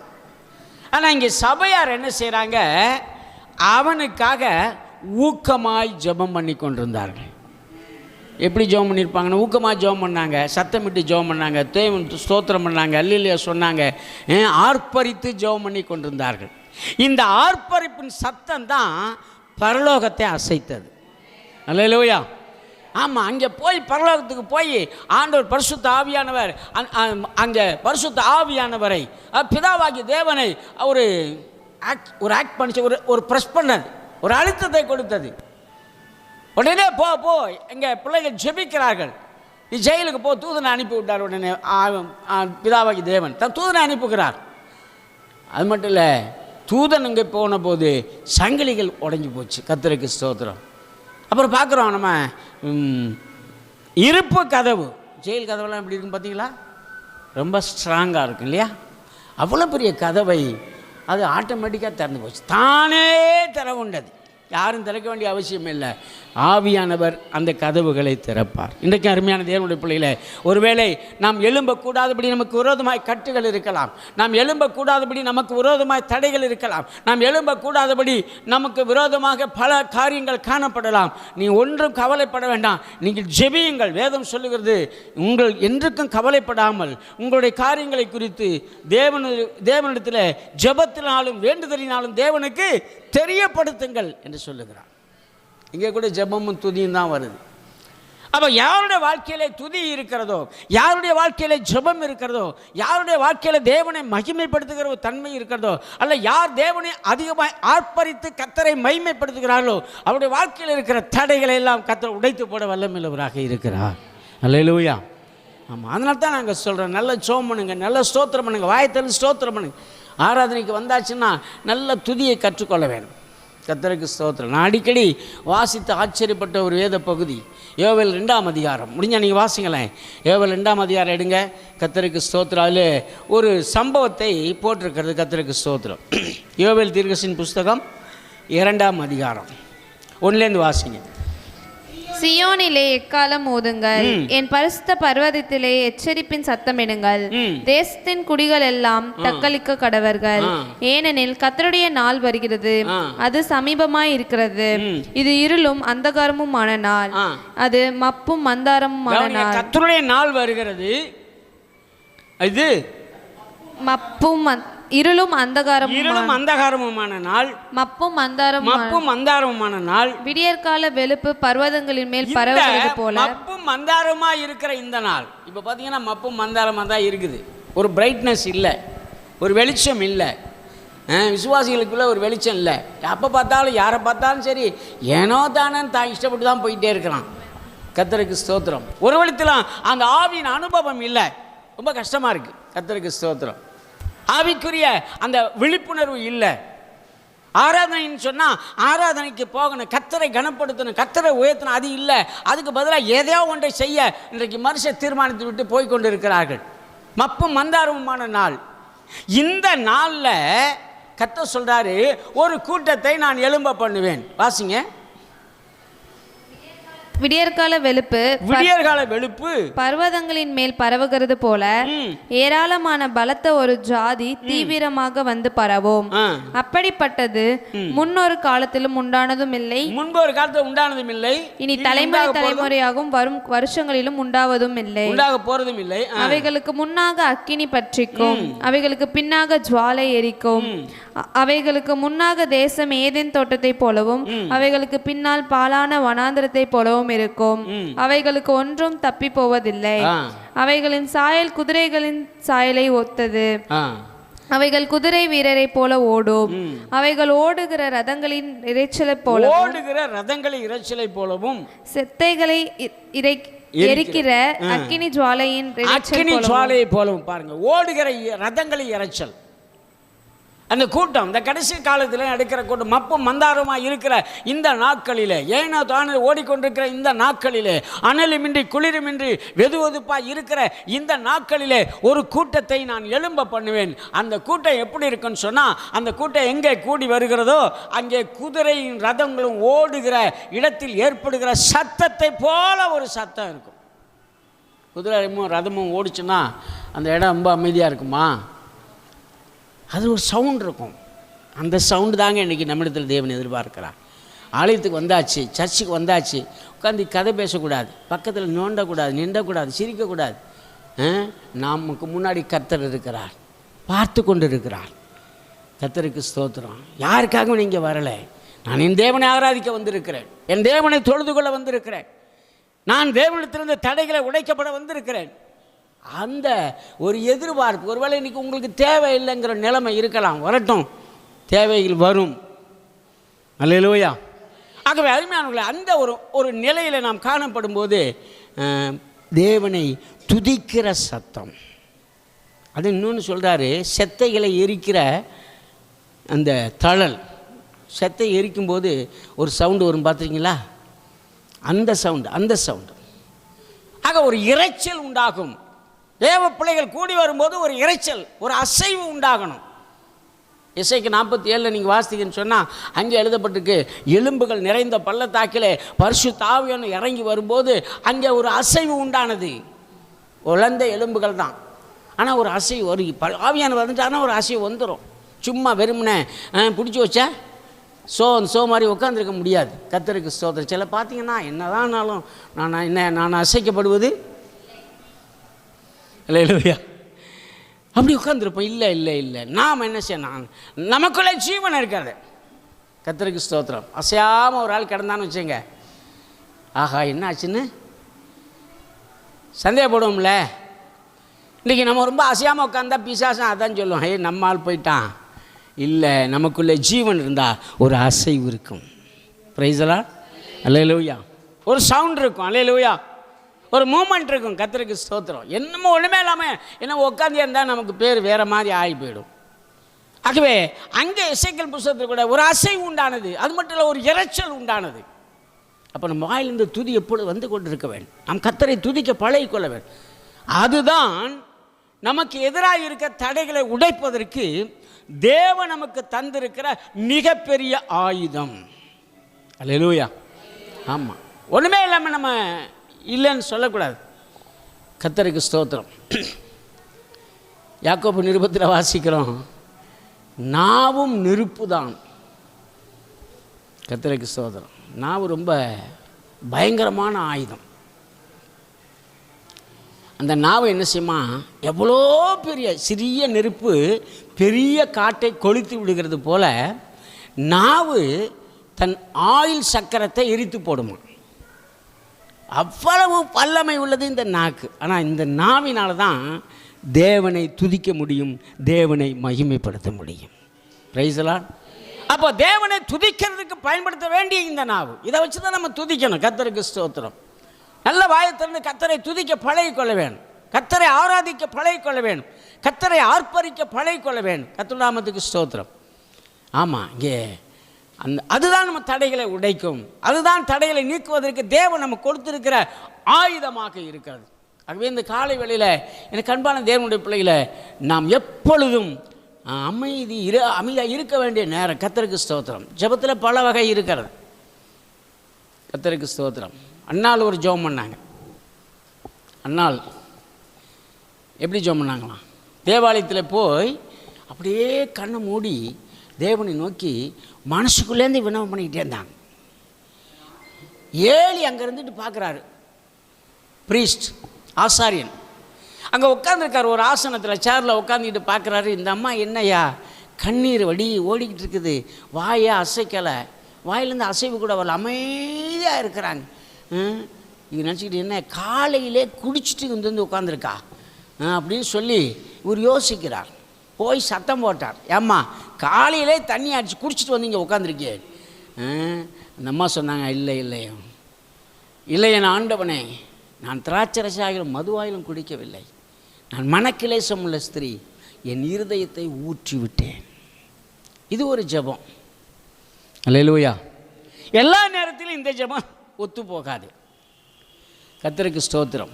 ஆனால் இங்கே சபையார் என்ன செய்கிறாங்க? அவனுக்காக ஊக்கமாய் ஜெபம் பண்ணி கொண்டிருந்தார்கள். எப்படி ஜெபம் பண்ணியிருப்பாங்கன்னா, ஊக்கமாக ஜெபம் பண்ணாங்க, சத்தமிட்டு ஜெபம் பண்ணாங்க, தேவன் ஸ்தோத்திரம் பண்ணாங்க, அல்லேலூயா சொன்னாங்க, ஆர்ப்பரித்து ஜெபம் பண்ணி கொண்டிருந்தார்கள். இந்த ஆர்ப்பரிப்பின் சத்தம் தான் பரலோகத்தை அசைத்தது. அல்லேலூயா. ஆமாம், அங்கே போய் பரலோகத்துக்கு போய் ஆண்டவர் பரிசுத்த ஆவியானவர் அங்கே பரிசுத்த ஆவியானவரை பிதாவாகிய தேவனை ஒரு ஆக்ட் பண்ணிச்சு, ஒரு ப்ரெஸ் பண்ணது, ஒரு அழுத்தத்தை கொடுத்தது. உடனே போ எங்கள் பிள்ளைகள் ஜெபிக்கிறார்கள், நீ ஜெயிலுக்கு போ, தூதனை அனுப்பி விட்டார். உடனே பிதாவாகிய தேவன் தன் தூதனை அனுப்புகிறார். அது மட்டும் இல்லை, தூதன் இங்கே போன போது சங்கிலிகள் உடைஞ்சு போச்சு. கர்த்தருக்கு ஸ்தோத்திரம். அப்புறம் பார்க்குறோம் நம்ம இருப்பு கதவு, ஜெயில் கதவெல்லாம் எப்படி இருக்குன்னு பார்த்தீங்களா? ரொம்ப ஸ்ட்ராங்காக இருக்கும் இல்லையா? அவ்வளோ பெரிய கதவை அது ஆட்டோமேட்டிக்காக திறந்து போச்சு, தானே திறவுண்டது. யாரும் திறக்க வேண்டிய அவசியம் இல்லை. ஆவியானவர் அந்த கதவுகளை திறப்பார். இன்றைக்கு அருமையான தேவனுடைய பிள்ளைகளே, ஒருவேளை நாம் எழும்பக்கூடாதபடி நமக்கு விரோதமாய் கட்டுகள் இருக்கலாம், நாம் எழும்பக்கூடாதபடி நமக்கு விரோதமாய் தடைகள் இருக்கலாம், நாம் எழும்பக்கூடாதபடி நமக்கு விரோதமாக பல காரியங்கள் காணப்படலாம். நீ ஒன்றும் கவலைப்பட வேண்டாம், நீங்கள் ஜெபியுங்கள். வேதம் சொல்லுகிறது, உங்கள் என்றுக்கும் கவலைப்படாமல் உங்களுடைய காரியங்களை குறித்து தேவனிடத்தில் ஜெபத்தினாலும் வேண்டுதலினாலும் தேவனுக்கு தெரியப்படுத்துங்கள் என்று சொல்லுகிறார். இங்கே கூட ஜெபமும் துதியும் தான் வருது. அப்போ யாருடைய வாழ்க்கையிலே துதி இருக்கிறதோ, யாருடைய வாழ்க்கையிலே ஜெபம் இருக்கிறதோ, யாருடைய வாழ்க்கையில் தேவனை மகிமைப்படுத்துகிற ஒரு தன்மை இருக்கிறதோ, அல்ல யார் தேவனை அதிகமாக ஆர்ப்பரித்து கர்த்தரை மகிமைப்படுத்துகிறார்களோ, அவருடைய வாழ்க்கையில் இருக்கிற தடைகளை எல்லாம் கர்த்தர் உடைத்து போட வல்லமையுள்ளவராக இருக்கிறார். அல்லேலூயா. ஆமாம், அதனால தான் நாங்கள் சொல்கிறோம், நல்ல ஜெபம் பண்ணுங்க, நல்ல ஸ்தோத்திரம் பண்ணுங்க, வாயத்தில் ஸ்தோத்திரம் பண்ணுங்க. ஆராதனைக்கு வந்தாச்சுன்னா நல்ல துதியை கற்றுக்கொள்ள வேணும். கர்த்தருக்கு ஸ்தோத்திரம். நான் அடிக்கடி வாசித்து ஆச்சரியப்பட்ட ஒரு வேத பகுதி யோவேல் 2ஆம் அதிகாரம். முடிஞ்சால் நீங்கள் வாசிங்களேன். யோவேல் 2ஆம் அதிகாரம் எடுங்க. கர்த்தருக்கு ஸ்தோத்திரம். அதில் ஒரு சம்பவத்தை போட்டிருக்கிறது. கர்த்தருக்கு ஸ்தோத்திரம். யோவேல் தீர்க்கதரிசியின் புஸ்தகம் 2ஆம் அதிகாரம் 1லேருந்து வாசிங்க. சியோனிலே எக்காலம் ஓதுங்கள், என் பரிசுத்த பர்வதத்திலே எச்சரிப்பின் சத்தமிடுங்கள். தேசத்தின் குடிகள் எல்லாம் தக்களிக்க கடவர்கள், ஏனெனில் கர்த்தருடைய நாள் வருகிறது, அது சமீபமாய் இருக்கிறது. இது இருளும் அந்தகாரமுமான நாள், அது மப்பும் மந்தாரமுமான நாள். கர்த்தருடைய நாள் வருகிறது, இது மப்பும் இருளும் அந்தகாரமுமான நாள், மப்பும் மந்தாரமுமான நாள். விடியற்கால வெளுப்பு பர்வதங்களின் மேல் பரவுகிறது போல மப்பும் மந்தாரமா இருக்கிற இந்த நாள். இப்போ பார்த்தீங்கன்னா மப்பும் மந்தாரமாக தான் இருக்குது. ஒரு பிரைட்னஸ் இல்லை, ஒரு வெளிச்சம் இல்லை, விசுவாசிகளுக்குள்ள ஒரு வெளிச்சம் இல்லை. எப்போ பார்த்தாலும் யாரை பார்த்தாலும் சரி ஏனோ தானே தான் இஷ்டப்பட்டு தான் போயிட்டே இருக்கிறான். கர்த்தருக்கு ஸ்தோத்திரம். ஒரு வழித்தில் அந்த ஆவியின் அனுபவம் இல்லை, ரொம்ப கஷ்டமாக இருக்குது. கர்த்தருக்கு ஸ்தோத்திரம். ஆவிக்குரிய அந்த விழிப்புணர்வு இல்லை. ஆராதனைன்னு சொன்னால் ஆராதனைக்கு போகணும், கர்த்தரை கனப்படுத்தணும், கர்த்தரை உயர்த்தணும், அது இல்லை. அதுக்கு பதிலாக எதையோ ஒன்றை செய்ய இன்றைக்கு மனுஷன் தீர்மானித்து விட்டு போய்கொண்டு இருக்கிறார்கள். மப்பும் மந்தாரமுமான நாள். இந்த நாளில் கர்த்தர் சொல்கிறாரு, ஒரு கூட்டத்தை நான் எழும்ப பண்ணுவேன். வாசிங்க. விடியற்கால வெளுப்பு பர்வதங்களின் மேல் பரவுகிறது போல ஏராளமான பலத்த ஒரு ஜாதி தீவிரமாக வந்து பரவும். அப்படிப்பட்டது முன்னொரு காலத்திலும் உண்டானதும் இல்லை, இனி தலைமுறையாகவும் வரும் வருஷங்களிலும் உண்டாவதும் இல்லை, உண்டாக போறதும் இல்லை. அவைகளுக்கு முன்னாக அக்கினி பற்றிக்கும், அவைகளுக்கு பின்னாக ஜுவாலை எரிக்கும். அவைகளுக்கு முன்னாக தேசம் ஏதேன் தோட்டத்தை போலவும், அவைகளுக்கு பின்னால் பாலான வனாந்திரத்தை போலவும் இருக்கும். அவைகளுக்கு ஒன்றும் தப்பி போவதில்லை. அவைகளின் சாயல் குதிரைகளின் சாயலை ஒத்தது. அவைகள் குதிரை வீரரை போல ஓடும். அவைகள் ஓடுகிற ரதங்களின் இரைச்சலை போல போலவும் செத்தைகளை எரிக்கிற அக்கினி ஜுவாலையை போலவும். பாருங்க, ஓடுகிற ரதங்களின் இரைச்சல். அந்த கூட்டம் இந்த கடைசி காலத்தில் எடுக்கிற கூட்டம் மப்பும் மந்தாரமாக இருக்கிற இந்த நாட்களிலே, ஏனோ தானே ஓடிக்கொண்டிருக்கிற இந்த நாட்களிலே, அனலுமின்றி குளிருமின்றி வெதுவெதுப்பாக இருக்கிற இந்த நாட்களிலே ஒரு கூட்டத்தை நான் எழும்ப பண்ணுவேன். அந்த கூட்டம் எப்படி இருக்குன்னு சொன்னால், அந்த கூட்டம் எங்கே கூடி வருகிறதோ அங்கே குதிரையும் ரதங்களும் ஓடுகிற இடத்தில் ஏற்படுகிற சத்தத்தை போல ஒரு சத்தம் இருக்கும். குதிரையும் ரதமும் ஓடிச்சுன்னா அந்த இடம் ரொம்ப அமைதியாக இருக்குமா? அது ஒரு சவுண்ட் இருக்கும். அந்த சவுண்டு தாங்க இன்றைக்கி நம்மிடத்தில் தேவன் எதிர்பார்க்கிறார். ஆலயத்துக்கு வந்தாச்சு, சர்ச்சுக்கு வந்தாச்சு, உட்காந்து கதை பேசக்கூடாது, பக்கத்தில் நோண்டக்கூடாது, நின்றக்கூடாது, சிரிக்கக்கூடாது. நமக்கு முன்னாடி கர்த்தர் இருக்கிறார், பார்த்து கொண்டு இருக்கிறார். கர்த்தருக்கு ஸ்தோத்திரம். யாருக்காகவும் நீங்கள் வரலை. நான் என் தேவனை ஆராதிக்க வந்திருக்கிறேன், என் தேவனை தொழுது கொள்ள வந்திருக்கிறேன், நான் தேவனிடத்திலிருந்து தடைகளை உடைக்கப்பட வந்திருக்கிறேன். அந்த ஒரு எதிர்பார்ப்பு. ஒருவேளை இன்றைக்கி உங்களுக்கு தேவையில்லைங்கிற நிலைமை இருக்கலாம், வரட்டும், தேவைகள் வரும். அல்லேலூயா. ஆகவே அருமையானவர்களே, அந்த ஒரு நிலையில் நாம் காணப்படும் போது தேவனை துதிக்கிற சத்தம். அது இன்னொன்று சொல்கிறாரு, செத்தைகளை எரிக்கிற அந்த தழல், செத்தை எரிக்கும்போது ஒரு சவுண்டு வரும், பார்த்துருக்கீங்களா? அந்த சவுண்டு. ஆக ஒரு இரைச்சல் உண்டாகும். தேவ பிள்ளைகள் கூடி வரும்போது ஒரு இரைச்சல், ஒரு அசைவு உண்டாகணும். எசேக்கியேல் 47 நீங்கள் வாசித்தீங்கன்னு சொன்னால் அங்கே எழுதப்பட்டிருக்கு, எலும்புகள் நிறைந்த பள்ளத்தாக்கிலே பரிசுத்த ஆவியானவர் இறங்கி வரும்போது அங்கே ஒரு அசைவு உண்டானது. உலர்ந்த எலும்புகள் தான், ஆனால் ஒரு அசைவு, ஒரு ஆவியானவர் வந்துட்டாங்கன்னா ஒரு அசைவு வந்துடும். சும்மா வெறுமனே பிடிச்சி வச்சா சோ மாதிரி உட்காந்துருக்க முடியாது. கர்த்தருக்கு ஸ்தோத்திரம். சில பார்த்தீங்கன்னா என்னதானாலும் நான் அசைக்கப்படுவது இல்லையா, அப்படி உட்காந்துருப்போம். இல்லை நாம் என்ன செய்யணும், நமக்குள்ளே ஜீவன் இருக்காது. கர்த்தருக்கு ஸ்தோத்திரம். அசையாமல் ஒரு ஆள் கிடந்தான்னு வச்சுங்க, ஆஹா என்ன ஆச்சுன்னு சந்தேகப்படுவோம்ல. இன்றைக்கி நம்ம ரொம்ப அசையாமல் உட்காந்தா பிசாசம் அதான் சொல்லுவோம், நம்ம ஆள் போயிட்டான். இல்லை, நமக்குள்ளே ஜீவன் இருந்தால் ஒரு அசைவு இருக்கும். Praise the Lord. அல்லேலூயா. ஒரு சவுண்ட் இருக்கும். அல்லேலூயா. ஒரு மூமெண்ட் இருக்கும். கர்த்தருக்கு ஸ்தோத்திரம். என்னமோ ஒன்றுமே இல்லாமல் என்ன உட்காந்து இருந்தால் நமக்கு பேர் வேறு மாதிரி ஆகி போயிடும். ஆகவே அங்கே எசேக்கியேல் புத்தகத்தில் கூட ஒரு அசைவு உண்டானது. அது மட்டும் இல்லை, ஒரு இரைச்சல் உண்டானது. அப்போ நம்ம வாயிலிருந்து துதி எப்பொழுது வந்து கொண்டு இருக்க வேண்டும். நாம் கர்த்தரை துதிக்க பழகிக்கொள்ள வேண்டும். அதுதான் நமக்கு எதிராக இருக்க தடைகளை உடைப்பதற்கு தேவன் நமக்கு தந்திருக்கிற மிகப்பெரிய ஆயுதம். அல்லேலூயா. ஆமாம், ஒன்றுமே இல்லாமல் நம்ம இல்லைன்னு சொல்லக்கூடாது. கர்த்தருக்கு ஸ்தோத்திரம். யாக்கோபு நிருபத்தில் வாசிக்கிறோம், நாவும் நெருப்பு தான். கர்த்தருக்கு ஸ்தோத்திரம். நாவு ரொம்ப பயங்கரமான ஆயுதம். அந்த நாவு என்ன செய்யுமா, எவ்வளோ பெரிய சிறிய நெருப்பு பெரிய காட்டை கொளுத்து விடுகிறது போல நாவு தன் ஆயில் சக்கரத்தை எரித்து போடுமா. அவ்வளவு வல்லமை உள்ளது இந்த நாக்கு. ஆனால் இந்த நாவினால தான் தேவனை துதிக்க முடியும், தேவனை மகிமைப்படுத்த முடியும். Price the Lord. அப்போ தேவனை துதிக்கிறதுக்கு பயன்படுத்த வேண்டிய இந்த நாவு, இதை வச்சு தான் நம்ம துதிக்கணும். கர்த்தருக்கு ஸ்தோத்திரம். நல்ல வாயத்திலிருந்து கர்த்தரை துதிக்க பழகிக்கொள்ள வேணும், கர்த்தரை ஆராதிக்க பழகிக்கொள்ள வேணும், கர்த்தரை ஆர்ப்பரிக்க பழகிக்கொள்ள வேணும். கர்த்தர் நாமத்துக்கு ஸ்தோத்திரம். ஆமாம், இங்கே அதுதான் நம்ம தடைகளை உடைக்கும், அதுதான் தடைகளை நீக்குவதற்கு தேவன் நம்ம கொடுத்திருக்கிற ஆயுதமாக இருக்கிறது. ஆகவே இந்த காலை வேளையில் எனக்கு அன்பான தேவனுடைய பிள்ளைகளை, நாம் எப்பொழுதும் அமைதியாக இருக்க வேண்டிய நேரம். கர்த்தருக்கு ஸ்தோத்திரம். ஜெபத்தில் பல வகை இருக்கிறது. கர்த்தருக்கு ஸ்தோத்திரம். அன்னாள் ஒரு ஜெபம் பண்ணாங்க. அன்னாள் எப்படி ஜெபம் பண்ணாங்களாம், தேவாலயத்தில் போய் அப்படியே கண்ணை மூடி தேவனை நோக்கி மனசுக்குள்ளேருந்து விண்ணப்பம் பண்ணிக்கிட்டே இருந்தாங்க. ஏலி அங்கே இருந்துட்டு பார்க்குறாரு. ப்ரீஸ்ட், ஆசாரியன் அங்கே உட்காந்துருக்காரு ஒரு ஆசனத்தில், சேரில் உட்காந்துக்கிட்டு பார்க்குறாரு. இந்த அம்மா என்னையா கண்ணீர் ஓடிக்கிட்டு இருக்குது, வாயை அசைக்கலை, வாயிலேருந்து அசைவு கூட வரல, அமைதியாக இருக்கிறாங்க. இது நினச்சிக்கிட்டு என்ன காலையிலே குடிச்சிட்டு வந்து உட்காந்துருக்கா அப்படின்னு சொல்லி இவர் யோசிக்கிறார். போய் சத்தம் போட்டார், ஏம்மா காலையிலே தண்ணி அடித்து குடிச்சிட்டு வந்து இங்கே உட்காந்துருக்கியே. அந்த அம்மா சொன்னாங்க, இல்லை என் ஆண்டவனே, நான் திராட்சரசாயிலும் மதுவாயிலும் குடிக்கவில்லை, நான் மனக்கிலேசம் உள்ள ஸ்திரீ, என் இருதயத்தை ஊற்றி விட்டேன். இது ஒரு ஜெபம். அல்லேலூயா. எல்லா நேரத்திலும் இந்த ஜெபம் ஒத்து போகாது. கர்த்தருக்கு ஸ்தோத்திரம்.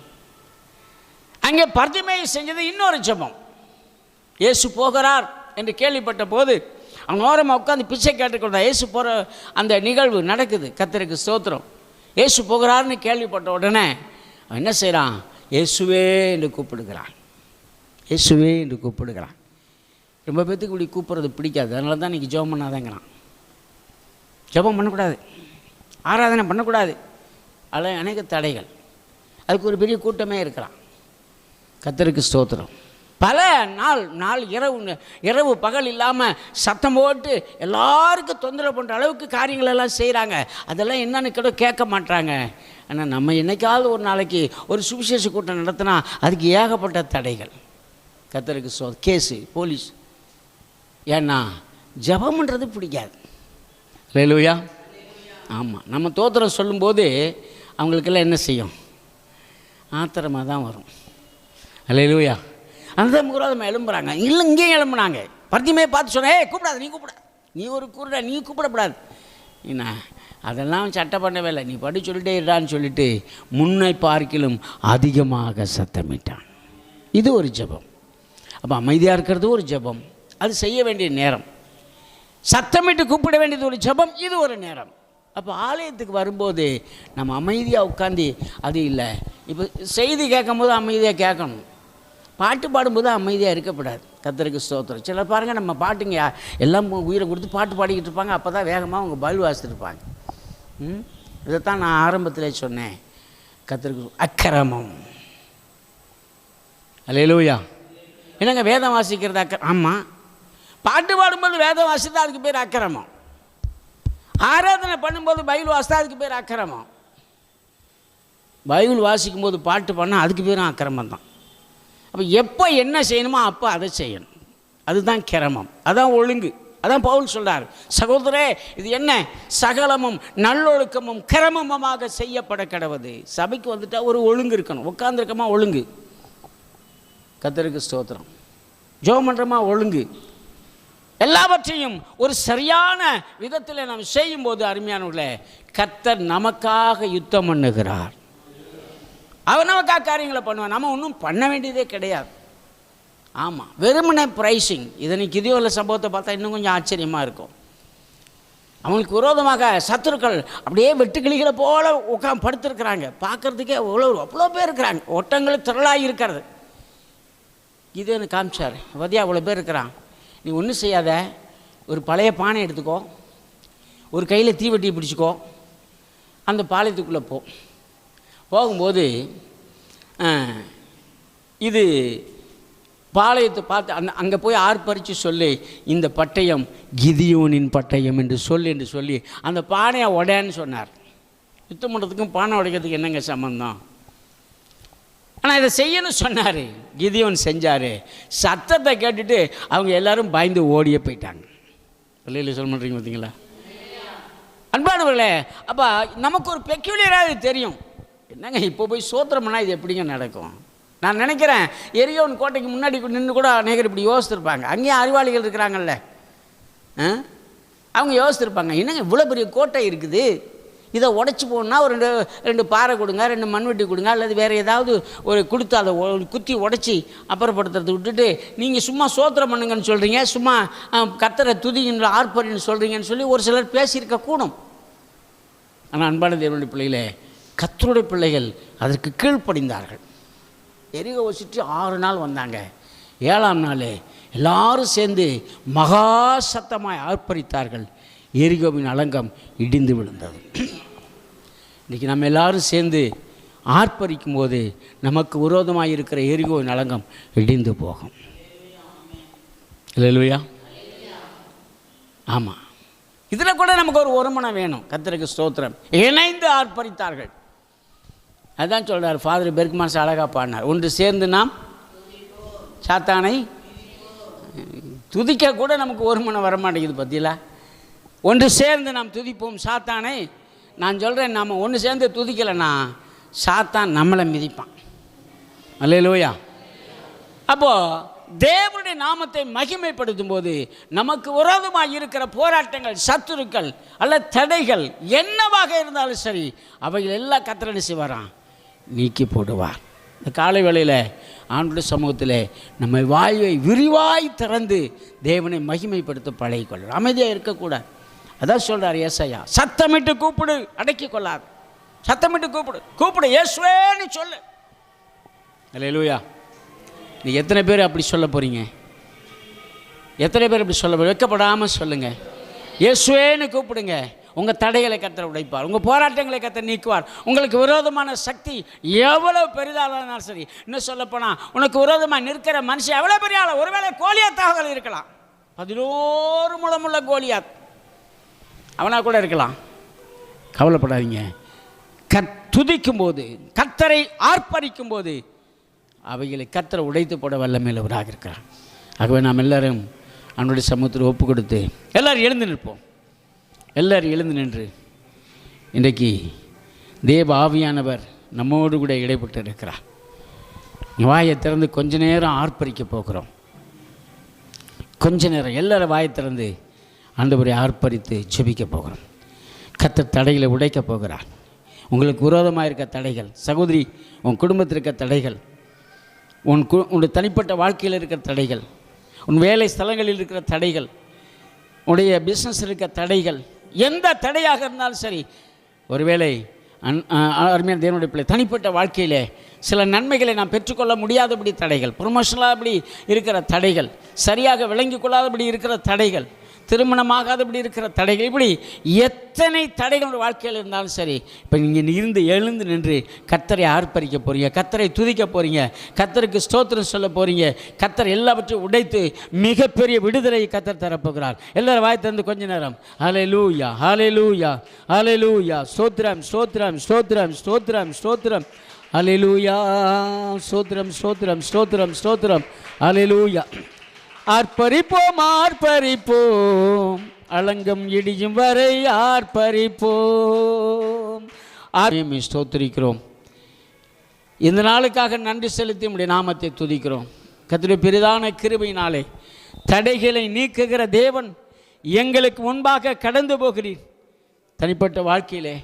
அங்கே பர்திமேயு செஞ்சது இன்னொரு ஜெபம். இயேசு போகிறார் என்று கேள்விப்பட்ட போது அவன் ஓரமாக உட்காந்து பிச்சை கேட்டுக்கொண்டான். இயேசு போகிற அந்த நிகழ்வு நடக்குது. கர்த்தருக்கு ஸ்தோத்திரம். இயேசு போகிறார்னு கேள்விப்பட்ட உடனே அவன் என்ன செய்கிறான்? இயேசுவே என்று கூப்பிடுகிறான். இயேசுவே என்று கூப்பிடுகிறான். ரொம்ப பேத்துக்கு இப்படி கூப்பிட்றது பிடிக்காது. அதனால தான் இன்றைக்கி ஜெபம் பண்ணாதேங்கிறான். ஜெபம் பண்ணக்கூடாது, ஆராதனை பண்ணக்கூடாது, அதில் அநேக தடைகள். அதுக்கு ஒரு பெரிய கூட்டமே இருக்கிறான். கர்த்தருக்கு ஸ்தோத்திரம். பல நாள் இரவு பகல் இல்லாமல் சத்தம் போட்டு எல்லாருக்கும் தொந்தரவு பண்ணுற அளவுக்கு காரியங்கள் எல்லாம் செய்கிறாங்க. அதெல்லாம் என்னன்னு கூட கேட்க மாட்டாங்க. ஆனால் நம்ம என்னைக்காவது ஒரு நாளைக்கு ஒரு சுவிசேஷ கூட்டம் நடத்தினா அதுக்கு ஏகப்பட்ட தடைகள். கர்த்தருக்கு கேஸு, போலீஸ். ஏன்னா ஜெபம்ன்றது பிடிக்காது. அல்லேலூயா. ஆமாம், நம்ம தோத்திரம் சொல்லும்போது அவங்களுக்கெல்லாம் என்ன செய்யும்? ஆத்திரமாக தான் வரும். அல்லேலூயா. அந்த முகராதமாக எழும்புறாங்க. இல்லை, இங்கேயும் எழும்புனாங்க. பர்திமேயை பார்த்து சொன்னேன், கூப்பிடாது, நீ கூப்பிடாது, நீ ஒரு குருடா, நீ கூப்பிடக்கூடாது. என்ன அதெல்லாம் சட்டை பண்ணவே இல்லை, நீ படி சொல்லிட்டே இருடான்னு சொல்லிட்டு முன்னை பார்க்கிலும் அதிகமாக சத்தமிட்டான். இது ஒரு ஜெபம். அப்போ அமைதியாக இருக்கிறது ஒரு ஜெபம். அது செய்ய வேண்டிய நேரம். சத்தமிட்டு கூப்பிட வேண்டியது ஒரு ஜெபம். இது ஒரு நேரம். அப்போ ஆலயத்துக்கு வரும்போது நம்ம அமைதியாக உட்காந்து, அது இல்லை, இப்போ செய்தி கேட்கும் போது அமைதியாக கேட்கணும், பாட்டு பாடும்போது அமைதியாக இருக்கக்கூடாது. கர்த்தருக்கு ஸ்தோத்திரம். சிலர் பாருங்கள், நம்ம பாட்டுங்க எல்லாம் உயிரை கொடுத்து பாட்டு பாடிக்கிட்டு இருப்பாங்க. அப்போ தான் வேகமாக அவங்க பைபிள் வாசித்துருப்பாங்க. இதைத்தான் நான் ஆரம்பத்தில் சொன்னேன். கர்த்தருக்கு அக்கிரமம். அல்லேலூயா. என்னங்க வேதம் வாசிக்கிறது ஆமாம், பாட்டு பாடும்போது வேதம் வாசித்தா அதுக்கு பேர் அக்கிரமம். ஆராதனை பண்ணும்போது பைபிள் வாசித்தா அதுக்கு பேர் அக்கிரமம். பைபிள் வாசிக்கும் போது பாட்டு பண்ணால் அதுக்கு பேரும் அக்கிரமம் தான். அப்போ எப்போ என்ன செய்யணுமோ அப்போ அதை செய்யணும். அதுதான் கிரமம், அதான் ஒழுங்கு. அதான் பவுல் சொல்கிறார், சகோதரே இது என்ன? சகலமும் நல்லொழுக்கமும் கிரமமாக செய்யப்பட கடவுது. சபைக்கு வந்துட்டால் ஒரு ஒழுங்கு இருக்கணும். உட்காந்துருக்கமா ஒழுங்கு. கர்த்தருக்கு ஸ்தோத்திரம். ஜெபம் பண்ணுறமா ஒழுங்கு. எல்லாவற்றையும் ஒரு சரியான விதத்தில் நாம் செய்யும்போது அருமையானவர்களே, கர்த்தர் நமக்காக யுத்தம் பண்ணுகிறார். அவர் நமக்காக காரியங்களை பண்ணுவார். நம்ம ஒன்றும் பண்ண வேண்டியதே கிடையாது. ஆமாம், வெறுமனே ப்ரைஸிங். இதனைக்கு இதே உள்ள சம்பவத்தை பார்த்தா இன்னும் கொஞ்சம் ஆச்சரியமாக இருக்கும். அவங்களுக்கு விரோதமாக சத்துருக்கள் அப்படியே வெட்டுக்கிளிகளை போல உட்காந்து படுத்துருக்குறாங்க. பார்க்குறதுக்கே அவ்வளோ பேர் இருக்கிறாங்க. ஒட்டங்கள் திரளாக இருக்கிறது. இது எனக்கு காமிச்சார். வதியா அவ்வளோ பேர் இருக்கிறான். நீ ஒன்றும் செய்யாத, ஒரு பழைய பானை எடுத்துக்கோ, ஒரு கையில் தீவெட்டியை பிடிச்சிக்கோ, அந்த பாளையத்துக்குள்ளே போகும்போது இது பாளையத்தை பார்த்து அங்கே போய் ஆர்ப்பரித்து சொல்லி, இந்த பட்டயம் கிதியோனின் பட்டயம் என்று சொல்லி அந்த பானையை உடையான்னு சொன்னார். யுத்தம் பண்ணுறதுக்கும் பானை உடைக்கிறதுக்கு என்னங்க சம்பந்தம்? ஆனால் இதை செய்யணும்னு சொன்னார். கிதியோன் செஞ்சார். சத்தத்தை கேட்டுட்டு அவங்க எல்லோரும் பயந்து ஓடியே போயிட்டாங்க. பிள்ளைகளை சொல்ல மாட்டீங்க பார்த்தீங்களா அன்பானவர்களே? அப்போ நமக்கு ஒரு பெக்யூலியராக தெரியும். என்னங்க இப்போ போய் சோத்திரம்னா இது எப்படிங்க நடக்கும்? நான் நினைக்கிறேன் எரியோன் கோட்டைக்கு முன்னாடி நின்று கூட அநேகர் இப்படி யோசித்திருப்பாங்க. அங்கேயும் அறிவாளிகள் இருக்கிறாங்கல்ல, அவங்க யோசித்திருப்பாங்க, என்னங்க இவ்வளோ பெரிய கோட்டை இருக்குது, இதை உடச்சி போகணுன்னா ஒரு ரெண்டு பாறை கொடுங்க, 2 மண்வெட்டி கொடுங்க, அல்லது வேறு ஏதாவது ஒரு கொடுத்து அதை குத்தி உடச்சி அப்புறப்படுத்துறதை விட்டுட்டு நீங்கள் சும்மா சோத்திரம் பண்ணுங்கன்னு சொல்கிறீங்க, சும்மா கர்த்தரை துதின்ற ஆர்ப்பரின்னு சொல்கிறீங்கன்னு சொல்லி ஒரு சிலர் பேசியிருக்க கூடும். ஆனால் அன்பான தேவனுடைய பிள்ளைகளே, கர்த்தருடைய பிள்ளைகள் அதற்கு கீழ்ப்படிந்தார்கள். எரிகோவை சுற்றி 6 நாள் வந்தாங்க. 7ஆம் நாள் எல்லாரும் சேர்ந்து மகா சத்தமாய் ஆர்ப்பரித்தார்கள். எரிகோவின் அலங்கம் இடிந்து விழுந்தது. இன்றைக்கி நம்ம எல்லாரும் சேர்ந்து ஆர்ப்பரிக்கும் போது நமக்கு விரோதமாக இருக்கிற எரிகோவின் அலங்கம் இடிந்து போகும். இல்லையா? ஆமாம், இதில் கூட நமக்கு ஒரு ஒருமனம் வேணும். கர்த்தருக்கு ஸ்தோத்திரம். இணைந்து ஆர்ப்பரித்தார்கள். அதுதான் சொல்கிறார் ஃபாதர் பெர்க்மான்ஸ் அழகாக பாடினார். ஒன்று சேர்ந்து நாம் சாத்தானை துதிக்க கூட நமக்கு ஒரு மனம் வரமாட்டேங்குது. பத்தியில ஒன்று சேர்ந்து நாம் துதிப்போம் சாத்தானே. நான் சொல்கிறேன், நாம் ஒன்று சேர்ந்து துதிக்கலைன்னா சாத்தான் நம்மளை மிதிப்பான். அல்லேலூயா. அப்போது தேவனுடைய நாமத்தை மகிமைப்படுத்தும் போது நமக்கு விரோதமாக இருக்கிற போராட்டங்கள், சத்துருக்கள் அல்ல தடைகள் என்னவாக இருந்தாலும் சரி, அவைகள் எல்லாம் கர்த்தர் என்ன செய்வாராம்? நீக்கி போடுவார். இந்த காலை வேளையில் ஆண்டவருடைய சமூகத்தில் நம்ம வாயை விரிவாய் திறந்து தேவனை மகிமைப்படுத்த பழகிக்கொள்ளணும். அமைதியாக இருக்கக்கூடாது. அதான் சொல்கிறார் ஏசாயா, சத்தமிட்டு கூப்பிடு, அடக்கி கொள்ளாது. சத்தமிட்டு கூப்பிடு, கூப்பிடு, இயேசுவேன்னு சொல்லு. அல்லேலூயா. நீ எத்தனை பேர் அப்படி சொல்ல போகிறீங்க? எத்தனை பேர் அப்படி சொல்ல போகிறீங்க? வெட்கப்படாமல் சொல்லுங்கள். இயேசுவேன்னு கூப்பிடுங்க. உங்கள் தடைகளை கர்த்தர் உடைப்பார். உங்கள் போராட்டங்களை கர்த்தர் நீக்குவார். உங்களுக்கு விரோதமான சக்தி எவ்வளோ பெரிதாலும் சரி, இன்னும் சொல்லப்போனால் உனக்கு விரோதமாக நிற்கிற மனுஷன் எவ்வளோ பெரிய ஆள், ஒருவேளை கோலியாத்தாக இருக்கலாம், 11 முழமுள்ள கோலியாத் அவனாக கூட இருக்கலாம். கவலைப்படாதீங்க. துதிக்கும் போது, கர்த்தரை ஆர்ப்பரிக்கும் போது அவைகளை கர்த்தரை உடைத்து போட வல்லமையுள்ளவராக இருக்கிறார். ஆகவே நாம் எல்லோரும் அவனுடைய சமூகத்தில் ஒப்பு கொடுத்து எல்லோரும் எழுந்து நிற்போம். எல்லோரும் எழுந்து நின்று இன்றைக்கு தேவ ஆவியானவர் நம்மோடு கூட இடைப்பட்டு இருக்கிறார். வாயை திறந்து கொஞ்ச நேரம் ஆர்ப்பரிக்க போகிறோம். கொஞ்ச நேரம் எல்லோரும் வாயை திறந்து ஆண்டவரை ஆர்ப்பரித்து ஜெபிக்க போகிறோம். கர்த்தர் தடைகளை உடைக்க போகிறார். உங்களுக்கு விரோதமாக இருக்க தடைகள், சகோதரி, உன் குடும்பத்தில் இருக்க தடைகள், உன்னுடைய தனிப்பட்ட வாழ்க்கையில் இருக்கிற தடைகள், உன் வேலை ஸ்தலங்களில் இருக்கிற தடைகள், உன்னுடைய பிஸ்னஸ் இருக்க தடைகள், எந்த தடையாக இருந்தாலும் சரி, ஒருவேளை அருமையான தேவனுடைய பிள்ளை தனிப்பட்ட வாழ்க்கையில் சில நன்மைகளை நாம் பெற்றுக்கொள்ள முடியாதபடி தடைகள், ப்ரொமோஷனாக அப்படி இருக்கிற தடைகள், சரியாக விளங்கி கொள்ளாதபடி இருக்கிற தடைகள், திருமணமாகாதபடி இருக்கிற தடைகள், இப்படி எத்தனை தடைகள் வாழ்க்கையில் இருந்தாலும் சரி, இப்போ நீங்கள் இருந்து எழுந்து நின்று கர்த்தரை ஆர்ப்பரிக்க போகிறீங்க, கர்த்தரை துதிக்க போகிறீங்க, கர்த்தருக்கு ஸ்தோத்திரம் சொல்ல போகிறீங்க. கர்த்தர் எல்லாவற்றையும் உடைத்து மிகப்பெரிய விடுதலையை கர்த்தர் தரப்போகிறார். எல்லோரும் வாய் திறந்து கொஞ்ச நேரம் ஹல்லேலூயா, ஹல்லேலூயா, ஹல்லேலூயா, ஸ்தோத்திரம், ஸ்தோத்திரம், ஸ்தோத்திரம், ஸ்தோத்திரம், ஸ்தோத்திரம், ஹல்லேலூயா, ஸ்தோத்திரம், ஸ்தோத்திரம், ஸ்தோத்திரம், ஸ்தோத்திரம், ஹல்லேலூயா. ஆர்ப்பரிப்போம், ஆர்ப்பரிப்போம், அலங்கம் இடியும் வரை ஆர்ப்பரிப்போம். ஸ்தோத்திரிக்கிறோம். இந்த நாளுக்காக நன்றி செலுத்தி உம்முடைய நாமத்தை துதிக்கிறோம். கர்த்தருடைய பெரிதான கிருபையினாலே தடைகளை நீக்குகிற தேவன் எங்களுக்கு முன்பாக கடந்து போகிறீர். தனிப்பட்ட வாழ்க்கையிலே,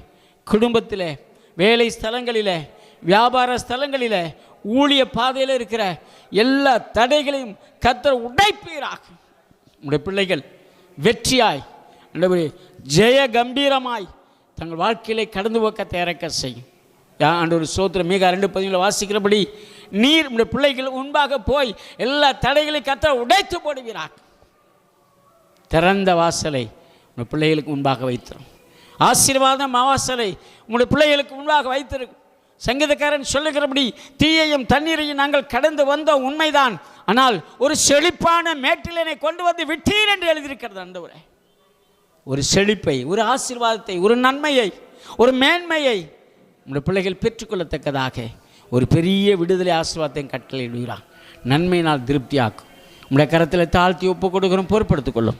குடும்பத்தில், வேலை ஸ்தலங்களில், வியாபார ஸ்தலங்களில், ஊழிய பாதையில் இருக்கிற எல்லா தடைகளையும் கர்த்தர் உடைப்பீராக. உங்களுடைய பிள்ளைகள் வெற்றியாய், ஜெய கம்பீரமாய் தங்கள் வாழ்க்கையிலே கடந்து போக்க திறக்க செய்யும். ஆண்டவர் ஸ்தோத்திரம். மீகா 2:10 வாசிக்கிறபடி நீர் உங்களுடைய பிள்ளைகள் முன்பாக போய் எல்லா தடைகளையும் கர்த்தர் உடைத்து போடுவீராக. திறந்த வாசலை உங்களுடைய பிள்ளைகளுக்கு முன்பாக வைத்திரும். ஆசீர்வாதம் வாசலை உங்களுடைய பிள்ளைகளுக்கு முன்பாக வைத்திருக்கும். சங்கீதக்காரன் சொல்லுகிறபடி தீயையும் தண்ணீரையும் நாங்கள் கடந்து வந்தோம், உண்மைதான், ஆனால் ஒரு செழிப்பான மேட்டிலனை கொண்டு வந்து விட்டீர் என்று எழுதியிருக்கிறது. ஆண்டவரே, ஒரு செழிப்பை, ஒரு ஆசீர்வாதத்தை, ஒரு நன்மையை, ஒரு மேன்மையை உங்களுடைய பிள்ளைகள் பெற்றுக்கொள்ளத்தக்கதாக ஒரு பெரிய விடுதலை ஆசீர்வாதத்தையும் கட்டளையிடுகிறார். நன்மையினால் திருப்தியாக்கும். உங்களுடைய கரத்தில் தாழ்த்தி ஒப்பு கொடுக்கிறோம், பொறுப்படுத்திக் கொள்ளும்.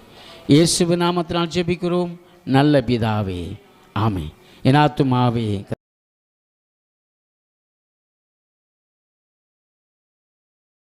இயேசுவின் நாமத்தினால் ஜெபிக்கிறோம் நல்ல பிதாவே, ஆமென். என் ஆத்துமாவே